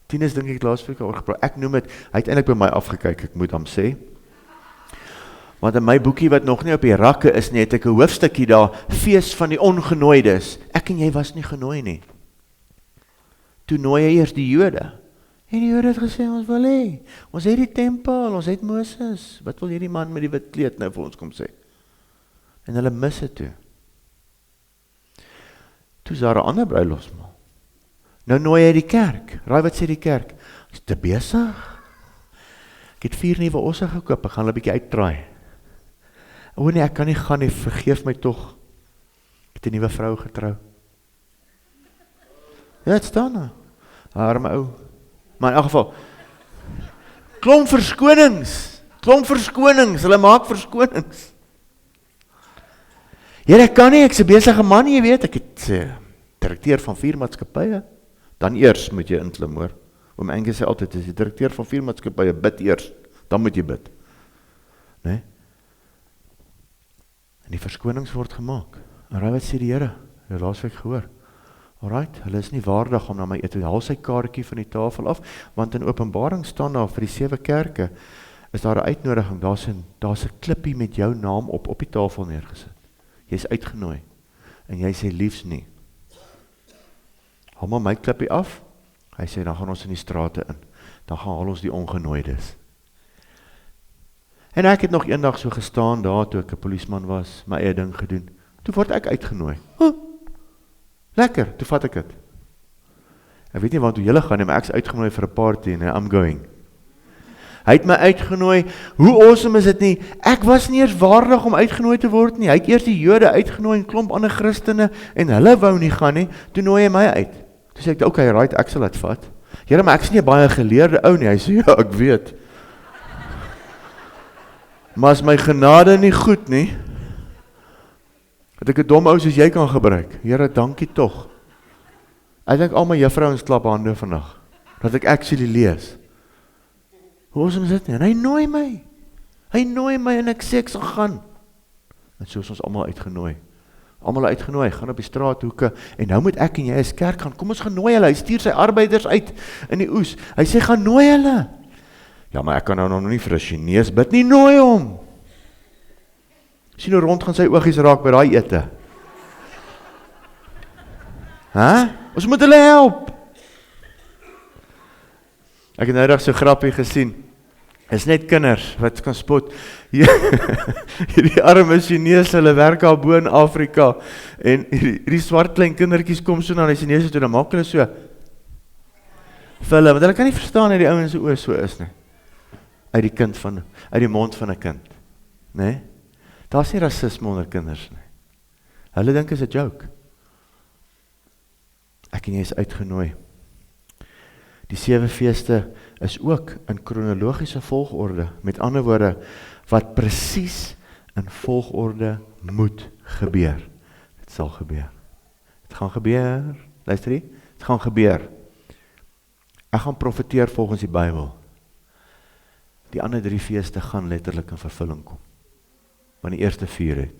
Tinus dink ek laasweek oor gepraat, ek noem het, hy het eintlik by my afgekyk, ek moet hom sê, want in my boekie wat nog nie op die rakke is nie, het ek 'n hoofstukkie daar, fees van die ongenooides, ek en jy was nie genooi nie. Toe nooi hy eers die Jode, en die Jode het gesê, ons wil hê, ons het die tempel, ons het Moses, wat wil hierdie man met die wit kleed nou vir ons kom sê? En hulle mis het toe. Toe is daar 'n ander bruilofsmaal. Nou nooi hy die kerk, raai wat sê die kerk? Is te besig? Ek het 4 nuwe osse gekoop, ek gaan hulle 'n bietjie uitdraai. O nee, ek kan nie gaan nie, vergeef my tog. Ek het 'n nuwe vrou getrou. Ja, het staan nou. Arme ou. Maar in elk geval, klomp verskonings, hulle maak verskonings. Here, ek kan nie, ek's 'n besige man, jy weet, ek het direkteur van 4 maatskappye. Dan eers moet jy inklim, hoor. Oom Angus sê altyd, as jy direkteur van 4 maatskappye, bid eers, dan moet jy bid. Nee? En die verskonings word gemaak. En raai wat sê die Here? Jy laasweek gehoor. Alright, hulle is nie waardig om na my eet. Haal sy kaartjie van die tafel af, want in Openbaring staan daar vir die 7 kerke, is daar 'n uitnodiging, daar's 'n klippie met jou naam op die tafel neergesit. Jy's uitgenooi, en jy sê liefs nie. Haal maar my klippie af, hy sê, dan gaan ons in die strate in, dan gaan haal ons die ongenooides. En ek het nog eendag so gestaan daar, toe ek 'n polisieman was, my eie ding gedoen, toe word ek uitgenooi. Lekker, toe vat ek dit. Ek weet nie waar toe julle gaan nie, maar ek is uitgenooi vir 'n party, en I'm going. Hy het my uitgenooi, hoe awesome is dit nie, ek was nie eers waardig om uitgenooi te word nie, hy het eers die Jode uitgenooi, en klomp ander Christene, en hulle wou nie gaan nie, toe nooi hy my uit. Toe sê ek, okay, right, ek sal dit vat. Here, maar ek is nie 'n baie geleerde ou nie, hy sê, ja, ek weet. Maar is my genade nie goed nie, dat ek 'n dom ou soos jy kan gebruik. Here, dankie tog. Ek dink al my juffrouens klap hande vandag, dat ek actually lees. Hoe awesome is dit nie? En hy nooi my en ek sê ek sal gaan. En so is ons almal uitgenooi. Almal uitgenooi, gaan op die straathoeke, en nou moet ek en jy as kerk gaan, kom ons gaan nooi hulle, hy stuur sy arbeiders uit in die oes, hy sê, gaan nooi hulle. Ja, maar ek kan nou nog nie vir 'n Chinees bid nie, nooi hom. Sien hoe rond gaan sy oogies raak by daai ete. Ons moet hulle help. Ek het nou so grappie gesien. Is net kinders wat kan spot. Hierdie arme Chinese, hulle werk al bo in Afrika en hierdie swart klein kindertjies kom so na die Chinese toe, dan maak hulle so vir hulle, want hulle kan nie verstaan dat die ouens se oë so is nie. Uit die mond van 'n kind. Nee? Daar's nie rasisme onder kinders nie. Hulle dink is 'n joke. Ek en jy is uitgenooi. Die 7 feeste is ook in kronologiese volgorde, met ander woorde, wat presies in volgorde moet gebeur. Dit sal gebeur. Dit gaan gebeur. Luister jy? Dit gaan gebeur. Ek gaan profeteer volgens die Bybel. Die ander 3 feeste gaan letterlik in vervulling kom. Want die eerste 4 het.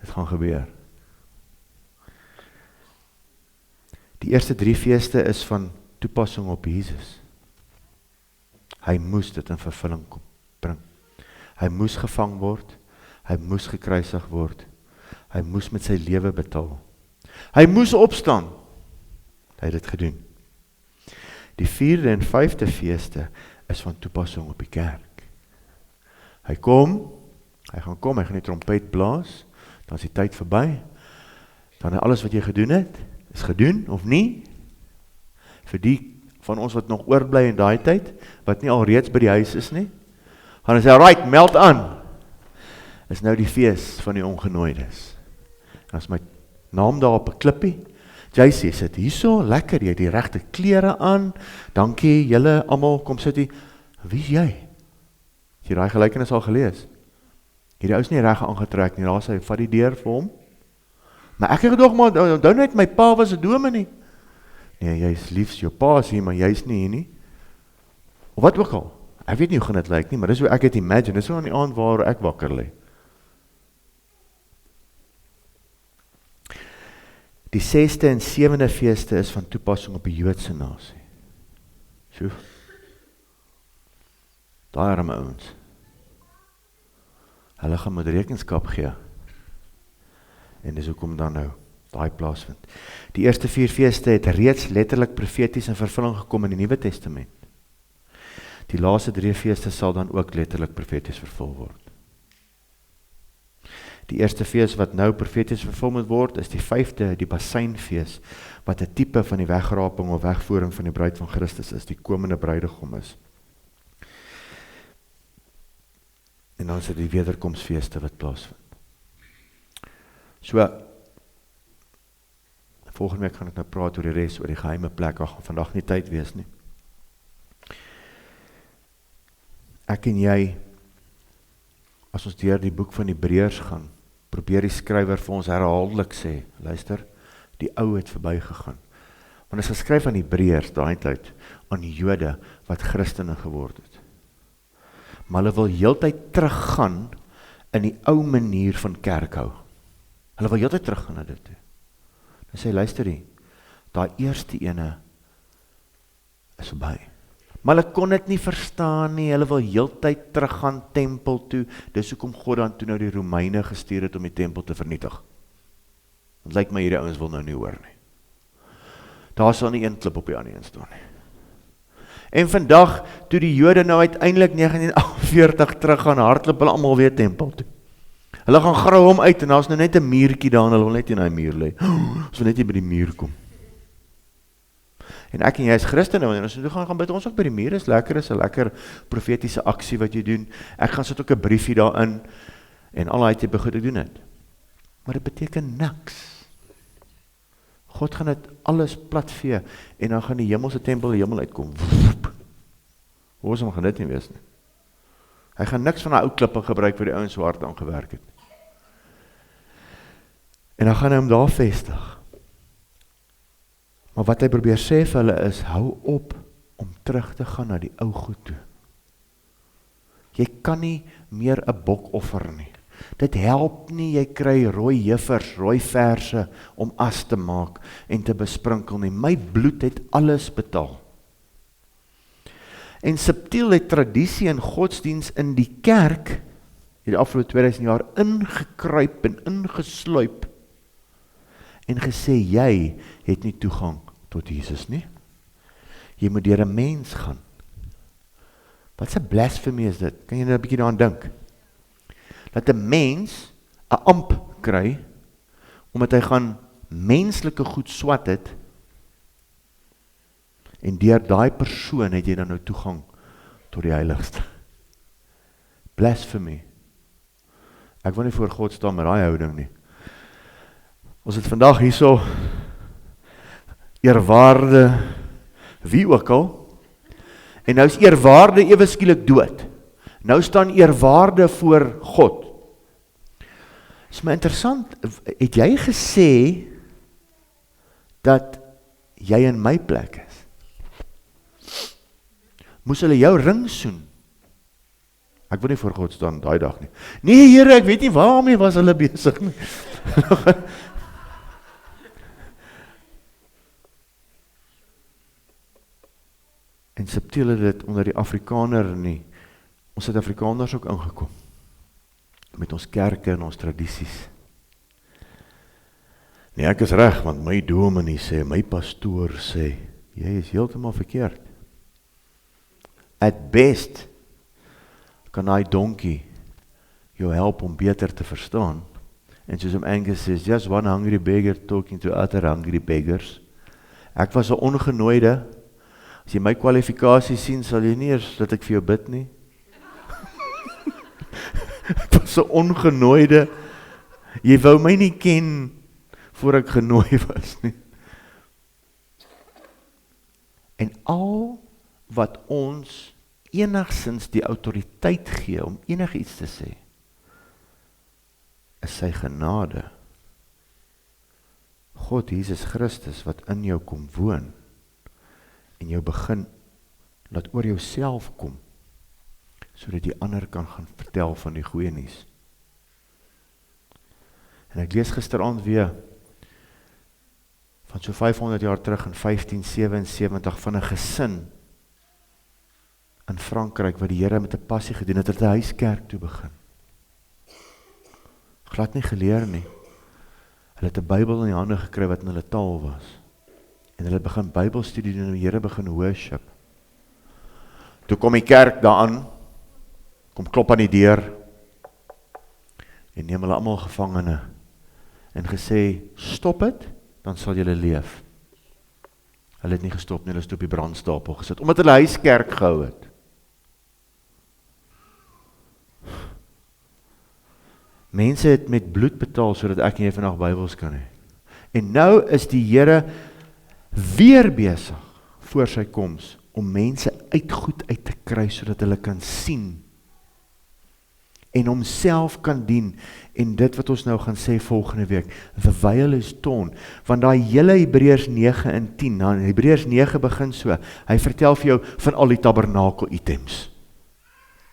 Dit gaan gebeur. Die eerste 3 feeste is van toepassing op Jesus. Hy moes dit in vervulling bring. Hy moes gevang word, hy moes gekruisig word, hy moes met sy lewe betaal. Hy moes opstaan. Hy het dit gedoen. Die 4de en 5de feeste is van toepassing op die kerk. Hy gaan die trompet blaas, dan is die tyd verby, dan alles wat jy gedoen het, is gedoen of nie. Vir die van ons wat nog oorbly in daai tyd, wat nie al reeds by die huis is nie, gaan hy sê, right, meld aan. Is nou die fees van die ongenooides. En as my naam daar op 'n klippie, JC sit hierso, lekker, jy het die regte klere aan, dankie, julle almal, kom sit hier, wie is jy? Het jy daai gelykenis al gelees? Hierdie ou is nie reg aangetrek nie, daar sê, vat die deur vir hom, maar ek het gedog, maar, onthou net, my pa was 'n dominee. Nee, jy is liefs, jou pa is hier, maar jy is nie hier nie. Of wat ook al, ek weet nie hoe gaan dit lyk nie, maar dis hoe ek het imagine, dis hoe aan die aand waar ek wakker lê. Die 6de en 7de feeste is van toepassing op die Joodse nasie. Sjoe. Daai arme ouens. Hulle gaan met rekenskap gee. En dis hoekom dan nou daai plaasvind. Die eerste 4 feeste het reeds letterlik profeties in vervulling gekom in die Nuwe Testament. Die laaste 3 feeste sal dan ook letterlik profeties vervul word. Die eerste fees wat nou profeties vervul moet word, is die 5de, die Basynfees, wat 'n tipe van die wegraping of wegvoering van die bruid van Christus is, die komende bruidegom is. En dan is dit die wederkomsfeeste wat plaasvind. So, volgende week gaan ek nou praat oor die res, oor die geheime plek, ag, vandag nie tyd wees nie. Ek en jy, as ons deur die boek van Hebreërs gaan, probeer die skrywer vir ons herhaaldelik sê, luister, die ou het verbygegaan. Want is geskryf aan Hebreërs daai tyd, aan die Jode wat Christene geword het. Maar hulle wil heeltyd teruggaan in die ou manier van kerkhou. Hulle wil heeltyd teruggaan na dit toe. Dan sê, luister die, daai eerste ene is verby. Maar hulle kon dit nie verstaan nie, hulle wil heeltyd teruggaan tempel toe, dis hoekom God dan toe nou die Romeine gestuur het om die tempel te vernietig. Want lyk my hierdie ouens wil nou nie hoor nie. Daar sal nie een klip op die ander een staan nie. En vandag, toe die Jode nou uiteindelik 1948 teruggaan, hardloop hulle almal weer tempel toe. Hulle gaan grou hom uit, en daar is nou net 'n muurtjie daar, en hulle wil net in die muur lê. Ons wil net nie by die muur kom. En ek en jy is Christene, en ons gaan bid ons ook by die muur, is 'n lekker profetiese aksie wat jy doen. Ek gaan sit ook 'n briefie daarin, en al die tipe goed te doen het. Maar dit beteken niks. God gaan dit alles platvee, en dan gaan die hemelse tempel die hemel uitkom. Hoe gaan dit nie wees nie. Hy gaan niks van die ou klippe gebruik vir die ouens so hard aangewerk het. En dan gaan hy hom daar vestig. Maar wat hy probeer sê vir hulle is, hou op om terug te gaan na die ou goed toe. Jy kan nie meer 'n bok offer nie. Dit help nie, jy kry rooi juffers, rooi verse om as te maak en te besprinkel nie. My bloed het alles betaal. En subtiel het tradisie en godsdiens in die kerk, die afgelope 2000 jaar, ingekruip en ingesluip, en gesê, jy het nie toegang tot Jesus nie. Jy moet deur 'n mens gaan. Wat 'n blasfemie is dit? Kan jy nou 'n bietjie daaraan dink? Dat 'n mens 'n amp kry, omdat hy gaan menslike goed swat het, en deur daai persoon het jy dan nou toegang tot die heiligste. Blasphemy. Ek wil nie voor God staan met daai houding nie. Ons het vandag hierso eerwaarde wie ook al, en nou is eerwaarde ewe skielik dood. Nou staan eerwaarde voor God. Is my interessant, het jy gesê dat jy in my plek is? Moes hulle jou ring soen? Ek wil nie voor God staan daai dag nie. Nee Here, ek weet nie waarmee was hulle besig nie. En subtiel het dit onder die Afrikaner nie, ons Suid-Afrikaners ook ingekom, met ons kerke en ons tradisies. Nee, ek is reg, want my dominee sê, my pastoor sê, jy is heeltemal verkeerd. At best, kan hy donkie jou help om beter te verstaan, en soos Angus sê, just one hungry beggar talking to other hungry beggars. Ek was 'n ongenooide. As jy my kwalifikasie sien, sal jy nie eers dat ek vir jou bid nie. Ek was 'n ongenooide. Jy wou my nie ken voor ek genooi was nie. En al wat ons enigsins die autoriteit gee om enigiets te sê, is sy genade. God Jesus Christus wat in jou kom woon, en jou begin laat oor jouself kom, sodat die ander kan gaan vertel van die goeie nuus. En ek lees gisteraand weer van so 500 jaar terug in 1577 van 'n gesin in Frankryk wat die Here met 'n passie gedoen het, het 'n huiskerk toe begin. Glad nie geleer nie. Hulle het 'n Bybel in die hande gekry wat in hulle taal was. En hulle begin Bybelstudie doen en die Here begin worship. Toe kom die kerk daaraan, kom klop aan die deur, en neem hulle almal gevangene, en gesê, stop het, dan sal julle leef. Hulle het nie gestop nie, hulle het op die brandstapel gesit, omdat hulle huiskerk gehou het. Mense het met bloed betaal, sodat ek en jy vandag Bybels kan hê. En nou is die Here weer besig, voor sy koms, om mense goed uit te kry, sodat hulle kan sien, en homself kan dien, en dit wat ons nou gaan sê volgende week, the veil is torn, want daai hele Hebreërs 9 en 10, nou Hebreërs 9 begin so, hy vertel vir jou van al die tabernakel items.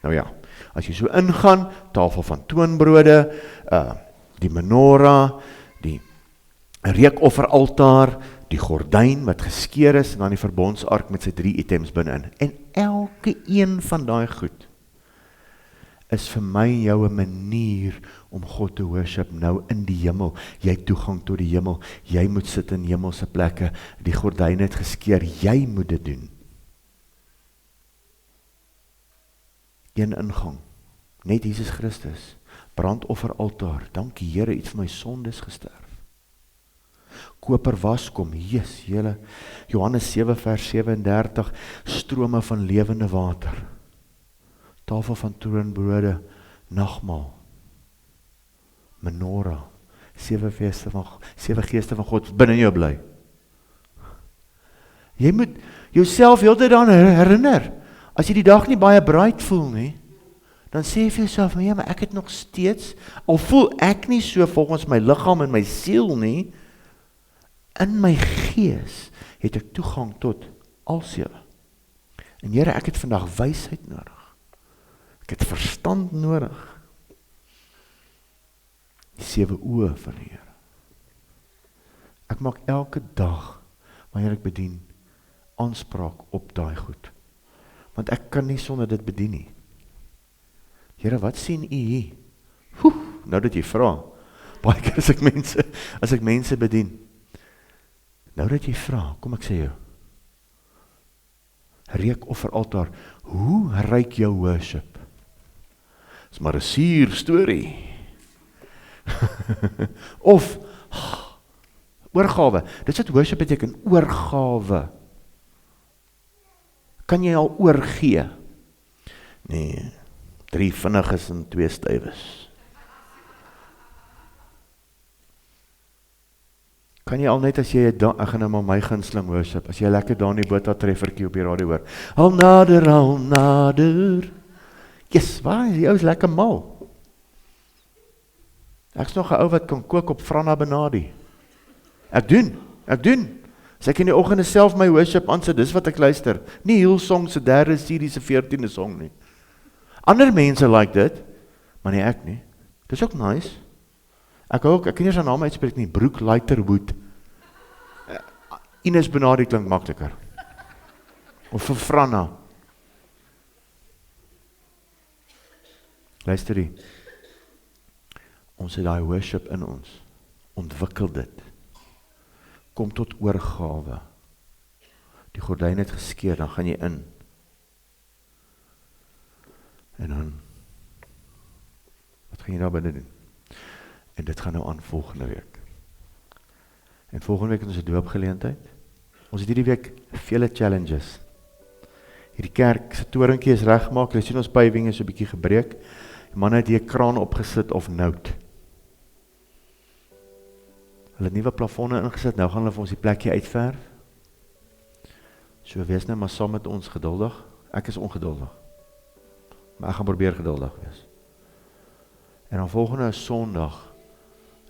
Nou ja, as jy so ingaan, tafel van toonbrode, die menorah, die reekofferaltaar, die gordyn wat geskeer is, en dan die verbondsark met sy 3 items binnein. En elke een van daai goed is vir my en jou 'n manier om God te worship nou in die hemel. Jy het toegang tot die hemel, jy moet sit in hemelse plekke, die gordyn het geskeer, jy moet dit doen. Een ingang, net Jesus Christus, brandofferaltaar, dankie Here, iets vir my sondes gesterf. Koper waskom, yes, julle, Johannes 7 vers 37, strome van lewende water, tafel van toonbrode, nagmaal, menorah, 7 geeste van God binne jou bly. Jy moet jouself heeltyd daaraan herinner. As jy die dag nie baie bright voel nie, dan sê jy vir jouself, ja, maar ek het nog steeds, al voel ek nie so volgens my liggaam en my siel nie, in my gees het ek toegang tot alsele. En Here, ek het vandag wysheid nodig. Ek het verstand nodig. Die 7 oë van die Here. Ek maak elke dag, wanneer ek bedien, aanspraak op daai goed. Want ek kan nie sonder dit bedien nie. Here, wat sien U hier? Nou dat jy vra, baie keer as ek mense bedien, nou dat jy vra, kom ek sê jou, reukofferaltaar. Hoe ruik jou worship? Dis maar 'n suur storie. Of oorgawe. Dit is wat worship beteken, oorgawe. Kan jy al oorgee? Nee, 3 vinniges en 2 stywes. Kan jy al net as jy, ek gaan nou maar my gunsteling worship, as jy lekker Dani Botha treffertjie op die radio hoor, al nader, yes, waar, die ou is lekker mal. Ek is nog 'n ou wat kan kook op Franna Benadi. Ek doen. As ek in die oggende self my worship aansit, dis wat ek luister. Nie Hillsong se 3de serie se 14de song nie. Ander mense like dit, maar nie ek nie. Dis ook nice. Ek kan nie sy naam uitspreek nie, Brooke Lighterwood. Ines Benadi klink makliker. Of vir Franna. Luister die. Ons het daai worship in ons. Ontwikkel dit. Kom tot oorgawe. Die gordyn het geskeur, dan gaan jy in. En dan, wat gaan jy daar binne doen? En dit gaan nou aan volgende week. En volgende week het ons 'n doopgeleentheid. Ons het hierdie week vele challenges. Hierdie kerk se toringkie is reggemaak. Jy sien ons paving is so 'n bietjie gebreek. Die man het hier 'n kraan opgesit of nout. Hulle het nuwe plafonne ingesit, nou gaan hulle vir ons die plekkie uitverf. So wees nou maar saam met ons geduldig. Ek is ongeduldig. Maar ek gaan probeer geduldig wees. En dan volgende Sondag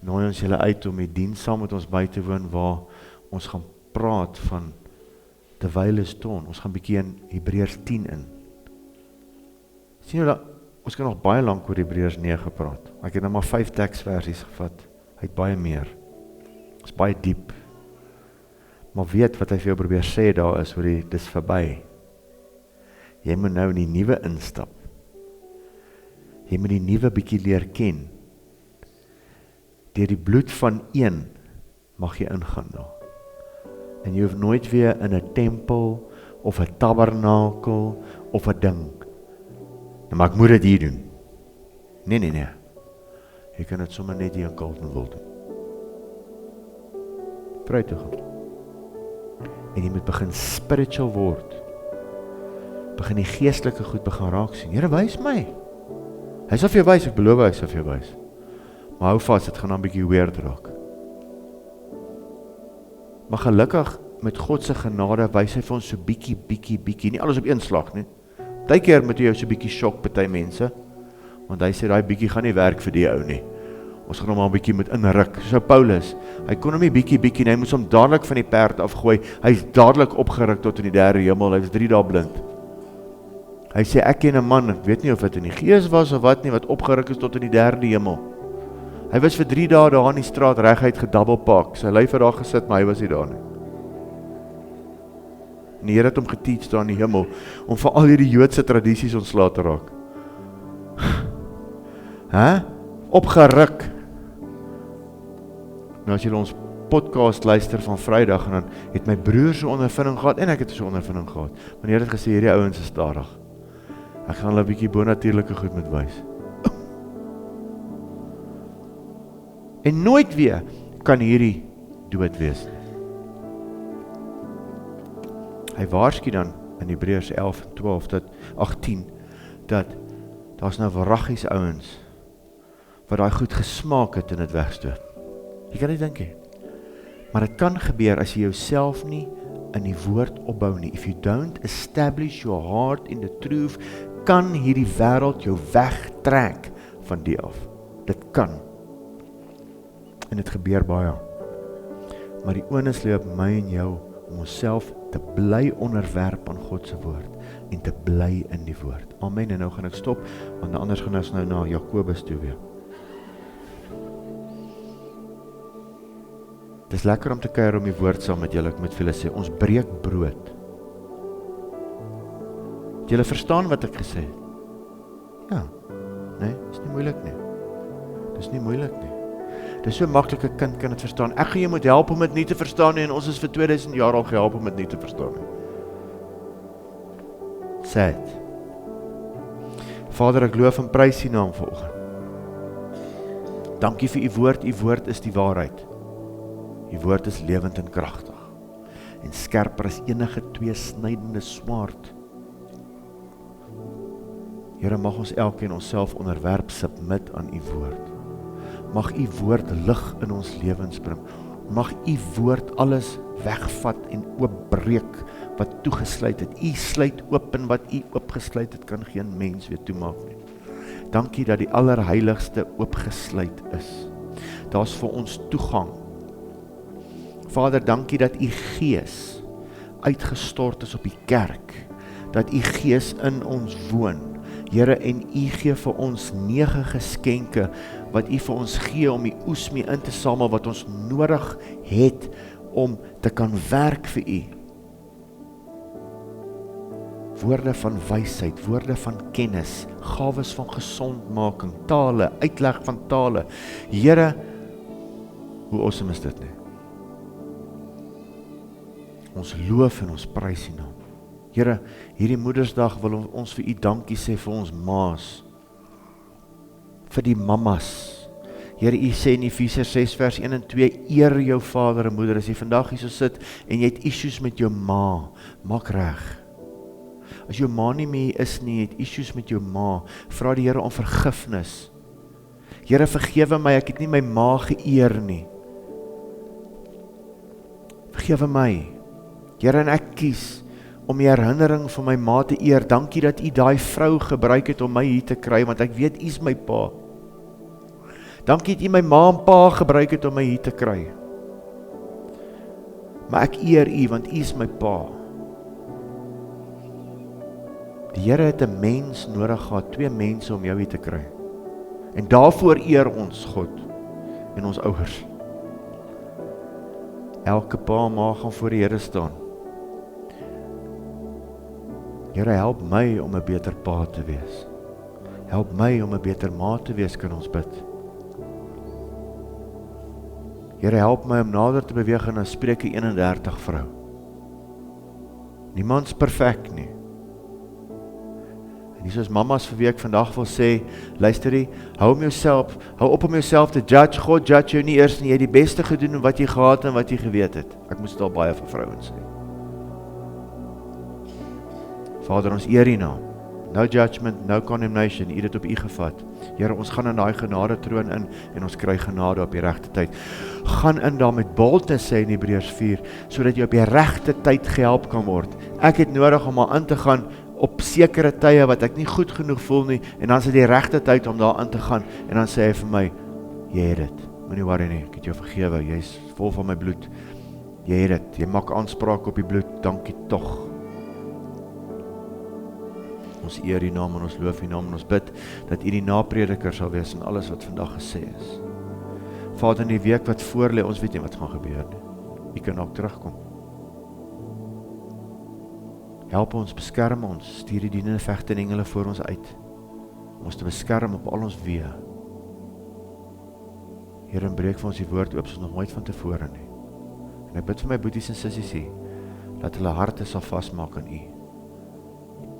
nooi ons julle uit om die diens saam met ons by te woon, waar ons gaan praat van terwyl is toon. Ons gaan bietjie in Hebreërs 10 in. Sien julle, ons kan nog baie lank oor Hebreërs 9 praat. Ek het nou maar 5 teksversies gevat. Hy het baie meer. Is baie diep. Maar weet wat hy vir jou probeer sê daar is, oor dis verby. Jy moet nou in die nuwe instap. Jy moet die nuwe bietjie leer ken. Deur die bloed van een mag jy ingaan daar. En jy hoef nooit weer in 'n tempel of 'n tabernakel of 'n ding. Maar ek moet dit hier doen. Nee. Jy kan dit sommer net hier in Carletonville doen. Vry toe gaan. En jy moet begin spiritual word. Begin die geestelike goed begin raak sien. Here, wys my. Hy sal vir jou wys, ek beloof hy sal vir jou wys. Maar hou vas, dit gaan dan 'n bietjie weird raak. Maar gelukkig, met God se genade, wys hy vir ons so bietjie, nie alles op een slag nie. Partykeer moet jy jou so bietjie shock party mense, want hy sê, daai bietjie gaan nie werk vir die ou nie. Ons gaan hom maar 'n bietjie moet inruk. So Paulus, hy kon hom nie bietjie, hy moes hom dadelik van die perd afgooi. Hy is dadelik opgeruk tot in die 3de hemel, hy was 3 dae blind. Hy sê, ek ken 'n man, ek weet nie of dit in die gees was of wat nie, wat opgeruk is tot in die 3de hemel. Hy was vir 3 dae daar in die straat reguit gedabbelpak. Sy lyf het daar gesit, maar hy was nie daar nie. En die Here het hom geteach daar in die hemel, om vir al hierdie Joodse tradisies ontslae te raak. Opgeruk. Nou as julle ons podcast luister van Vrydag, en dan het my broer so ondervinding gehad, en ek het so ondervinding gehad. Maar die Here het gesê, hierdie ouens is stadig. Ek gaan hulle 'n bietjie bonatuurlike goed moet wys. En nooit weer kan hierdie dood wees nie. Hy waarsku dan in Hebreërs 11 en 12, 18, dat daar's nou wraggies ouens, wat daai goed gesmaak het en dit wegstoot. Jy kan nie dink nie. Maar dit kan gebeur as jy jouself nie in die woord opbou nie. If you don't establish your heart in the truth, kan hierdie wêreld jou wegtrek van die af. Dit kan. En dit gebeur baie. Maar die onus lê op my en jou, om onsself te bly onderwerp aan God se woord, en te bly in die woord. Amen, en nou gaan ek stop, want anders gaan ons nou na Jakobus toe weer. Het is lekker om te kuier om die woord saam met julle, ek moet vir julle sê, ons breek brood. Het julle verstaan wat ek gesê het? Ja, nee, is nie moeilik nie. Dis nie moeilik nie. Dis so maklik, 'n kind kan dit verstaan. Ek gaan jou moet help om dit nie te verstaan nie, en ons is vir 2000 jaar al gehelp om dit nie te verstaan nie. Sad. Vader, ek loof en prys U naam vanoggend. Dankie vir U woord is die waarheid. U woord is lewend en kragtig, en skerper as enige tweesnydende swaard. Here, mag ons elkeen onsself onderwerp, submit aan U woord. Mag U woord lig in ons lewens bring. Mag U woord alles wegvat en oopbreek wat toegesluit het. U sluit oop en wat U oopgesluit het, kan geen mens weer toemaak nie. Dankie dat die allerheiligste oopgesluit is. Daar's vir ons toegang. Vader, dankie dat U Gees uitgestort is op die kerk, dat U Gees in ons woon. Here, en U gee vir ons 9 geskenke, wat U vir ons gee om die oes mee in te samel, wat ons nodig het, om te kan werk vir U. Woorde van wysheid, woorde van kennis, gawes van gesondmaking, tale, uitleg van tale. Here, hoe awesome is dit nie? Ons loof en ons prys U naam. Here, hierdie Moedersdag wil ons vir U dankie sê vir ons ma's, vir die mammas. Here, U sê in Efesiërs 6 vers 1 en 2, eer jou vader en moeder. As jy vandag hier so sit en jy het issues met jou ma, maak reg. As jou ma nie meer is nie, het issues met jou ma, vra die Here om vergifnis. Here, vergewe my, ek het nie my ma geëer nie. Vergewe my. Here, en ek kies om die herinnering van my ma te eer. Dankie dat U daai vrou gebruik het om my hier te kry, want ek weet U is my pa. Dankie dat U my ma en pa gebruik het om my hier te kry. Maar ek eer U, want U is my pa. Die Here het 'n mens nodig gehad, 2 mense om jou hier te kry. En daarvoor eer ons God en ons ouers. Elke pa en ma gaan voor die Here staan. Here, help my om 'n beter pa te wees. Help my om 'n beter ma te wees, kan ons bid. Here, help my om nader te beweeg in 'n Spreuke 31 vrou. Niemand's perfek nie. En dis soos mamas vir wie ek vandag wil sê, luisterie, hou op om jouself te judge. God judge jou nie eers nie, jy het die beste gedoen wat jy gehad en wat jy geweet het. Ek moes dit al baie vir vrouens sê. Vader, ons eer U naam. No judgment, no condemnation, U het dit op U gevat. Here, ons gaan in daai genade troon in en ons kry genade op die regte tyd. Gaan in daar met boldness, sê in Hebreërs 4, sodat jy op die regte tyd gehelp kan word. Ek het nodig om aan te gaan op sekere tye wat ek nie goed genoeg voel nie, en dan is dit die regte tyd om daar aan te gaan, en dan sê hy vir my, jy het dit, moenie worry nie, ek het jou vergewe, jy is vol van my bloed, jy het dit, jy maak aanspraak op die bloed, dankie tog. Ons eer U naam en ons loof U naam en ons bid, dat U die naprediker sal wees in alles wat vandag gesê is. Vader, in die week wat voor lê, ons weet nie wat gaan gebeur nie, U kan ook terugkom. Help ons, beskerm ons, stuur die dienende vegte en engele voor ons uit, om ons te beskerm op al ons weë. Here, en breek vir ons die woord oop, soos nog nooit van tevore nie. En ek bid vir my boeties en sissies hier, dat hulle harte sal vasmaak aan U,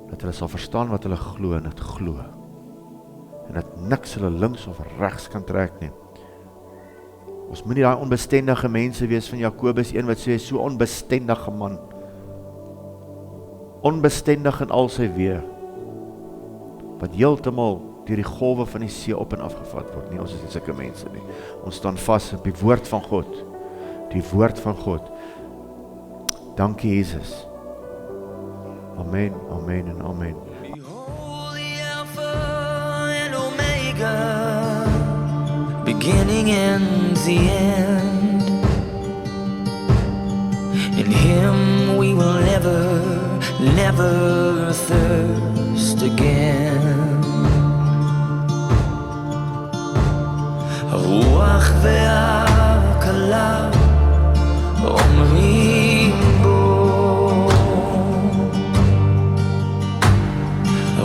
dat hulle sal verstaan wat hulle glo en dit glo, en dat niks hulle links of regs kan trek nie. Ons moet nie daai onbestendige mense wees van Jakobus 1 wat sê, so onbestendige man, onbestendig in al sy weë, wat heeltemal deur die golwe van die see op en afgevat word. Nee, ons is nie sulke mense nie. Ons staan vas op die woord van God. Die woord van God. Dankie Jesus. Amen, amen en amen. Behold the Alpha and Omega, beginning and the end. In Him we will never thirst again. Ruach ve'akala omrim bo,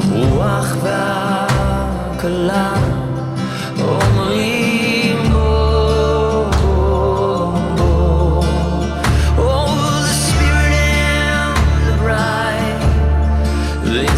Ruach ve'akala omrim bo. Oh, the Spirit and the bride, they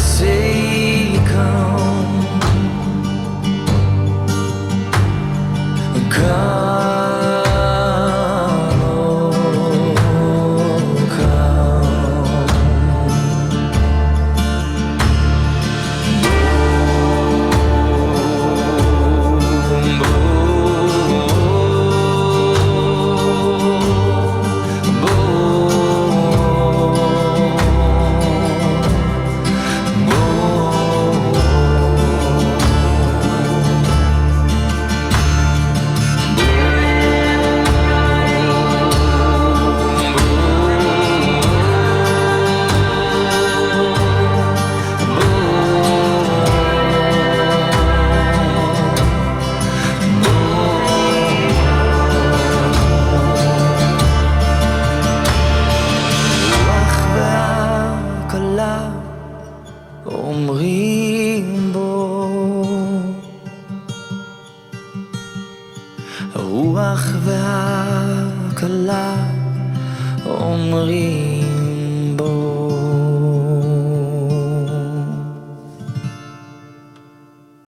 אומרים בו הרוח והכלה אומרים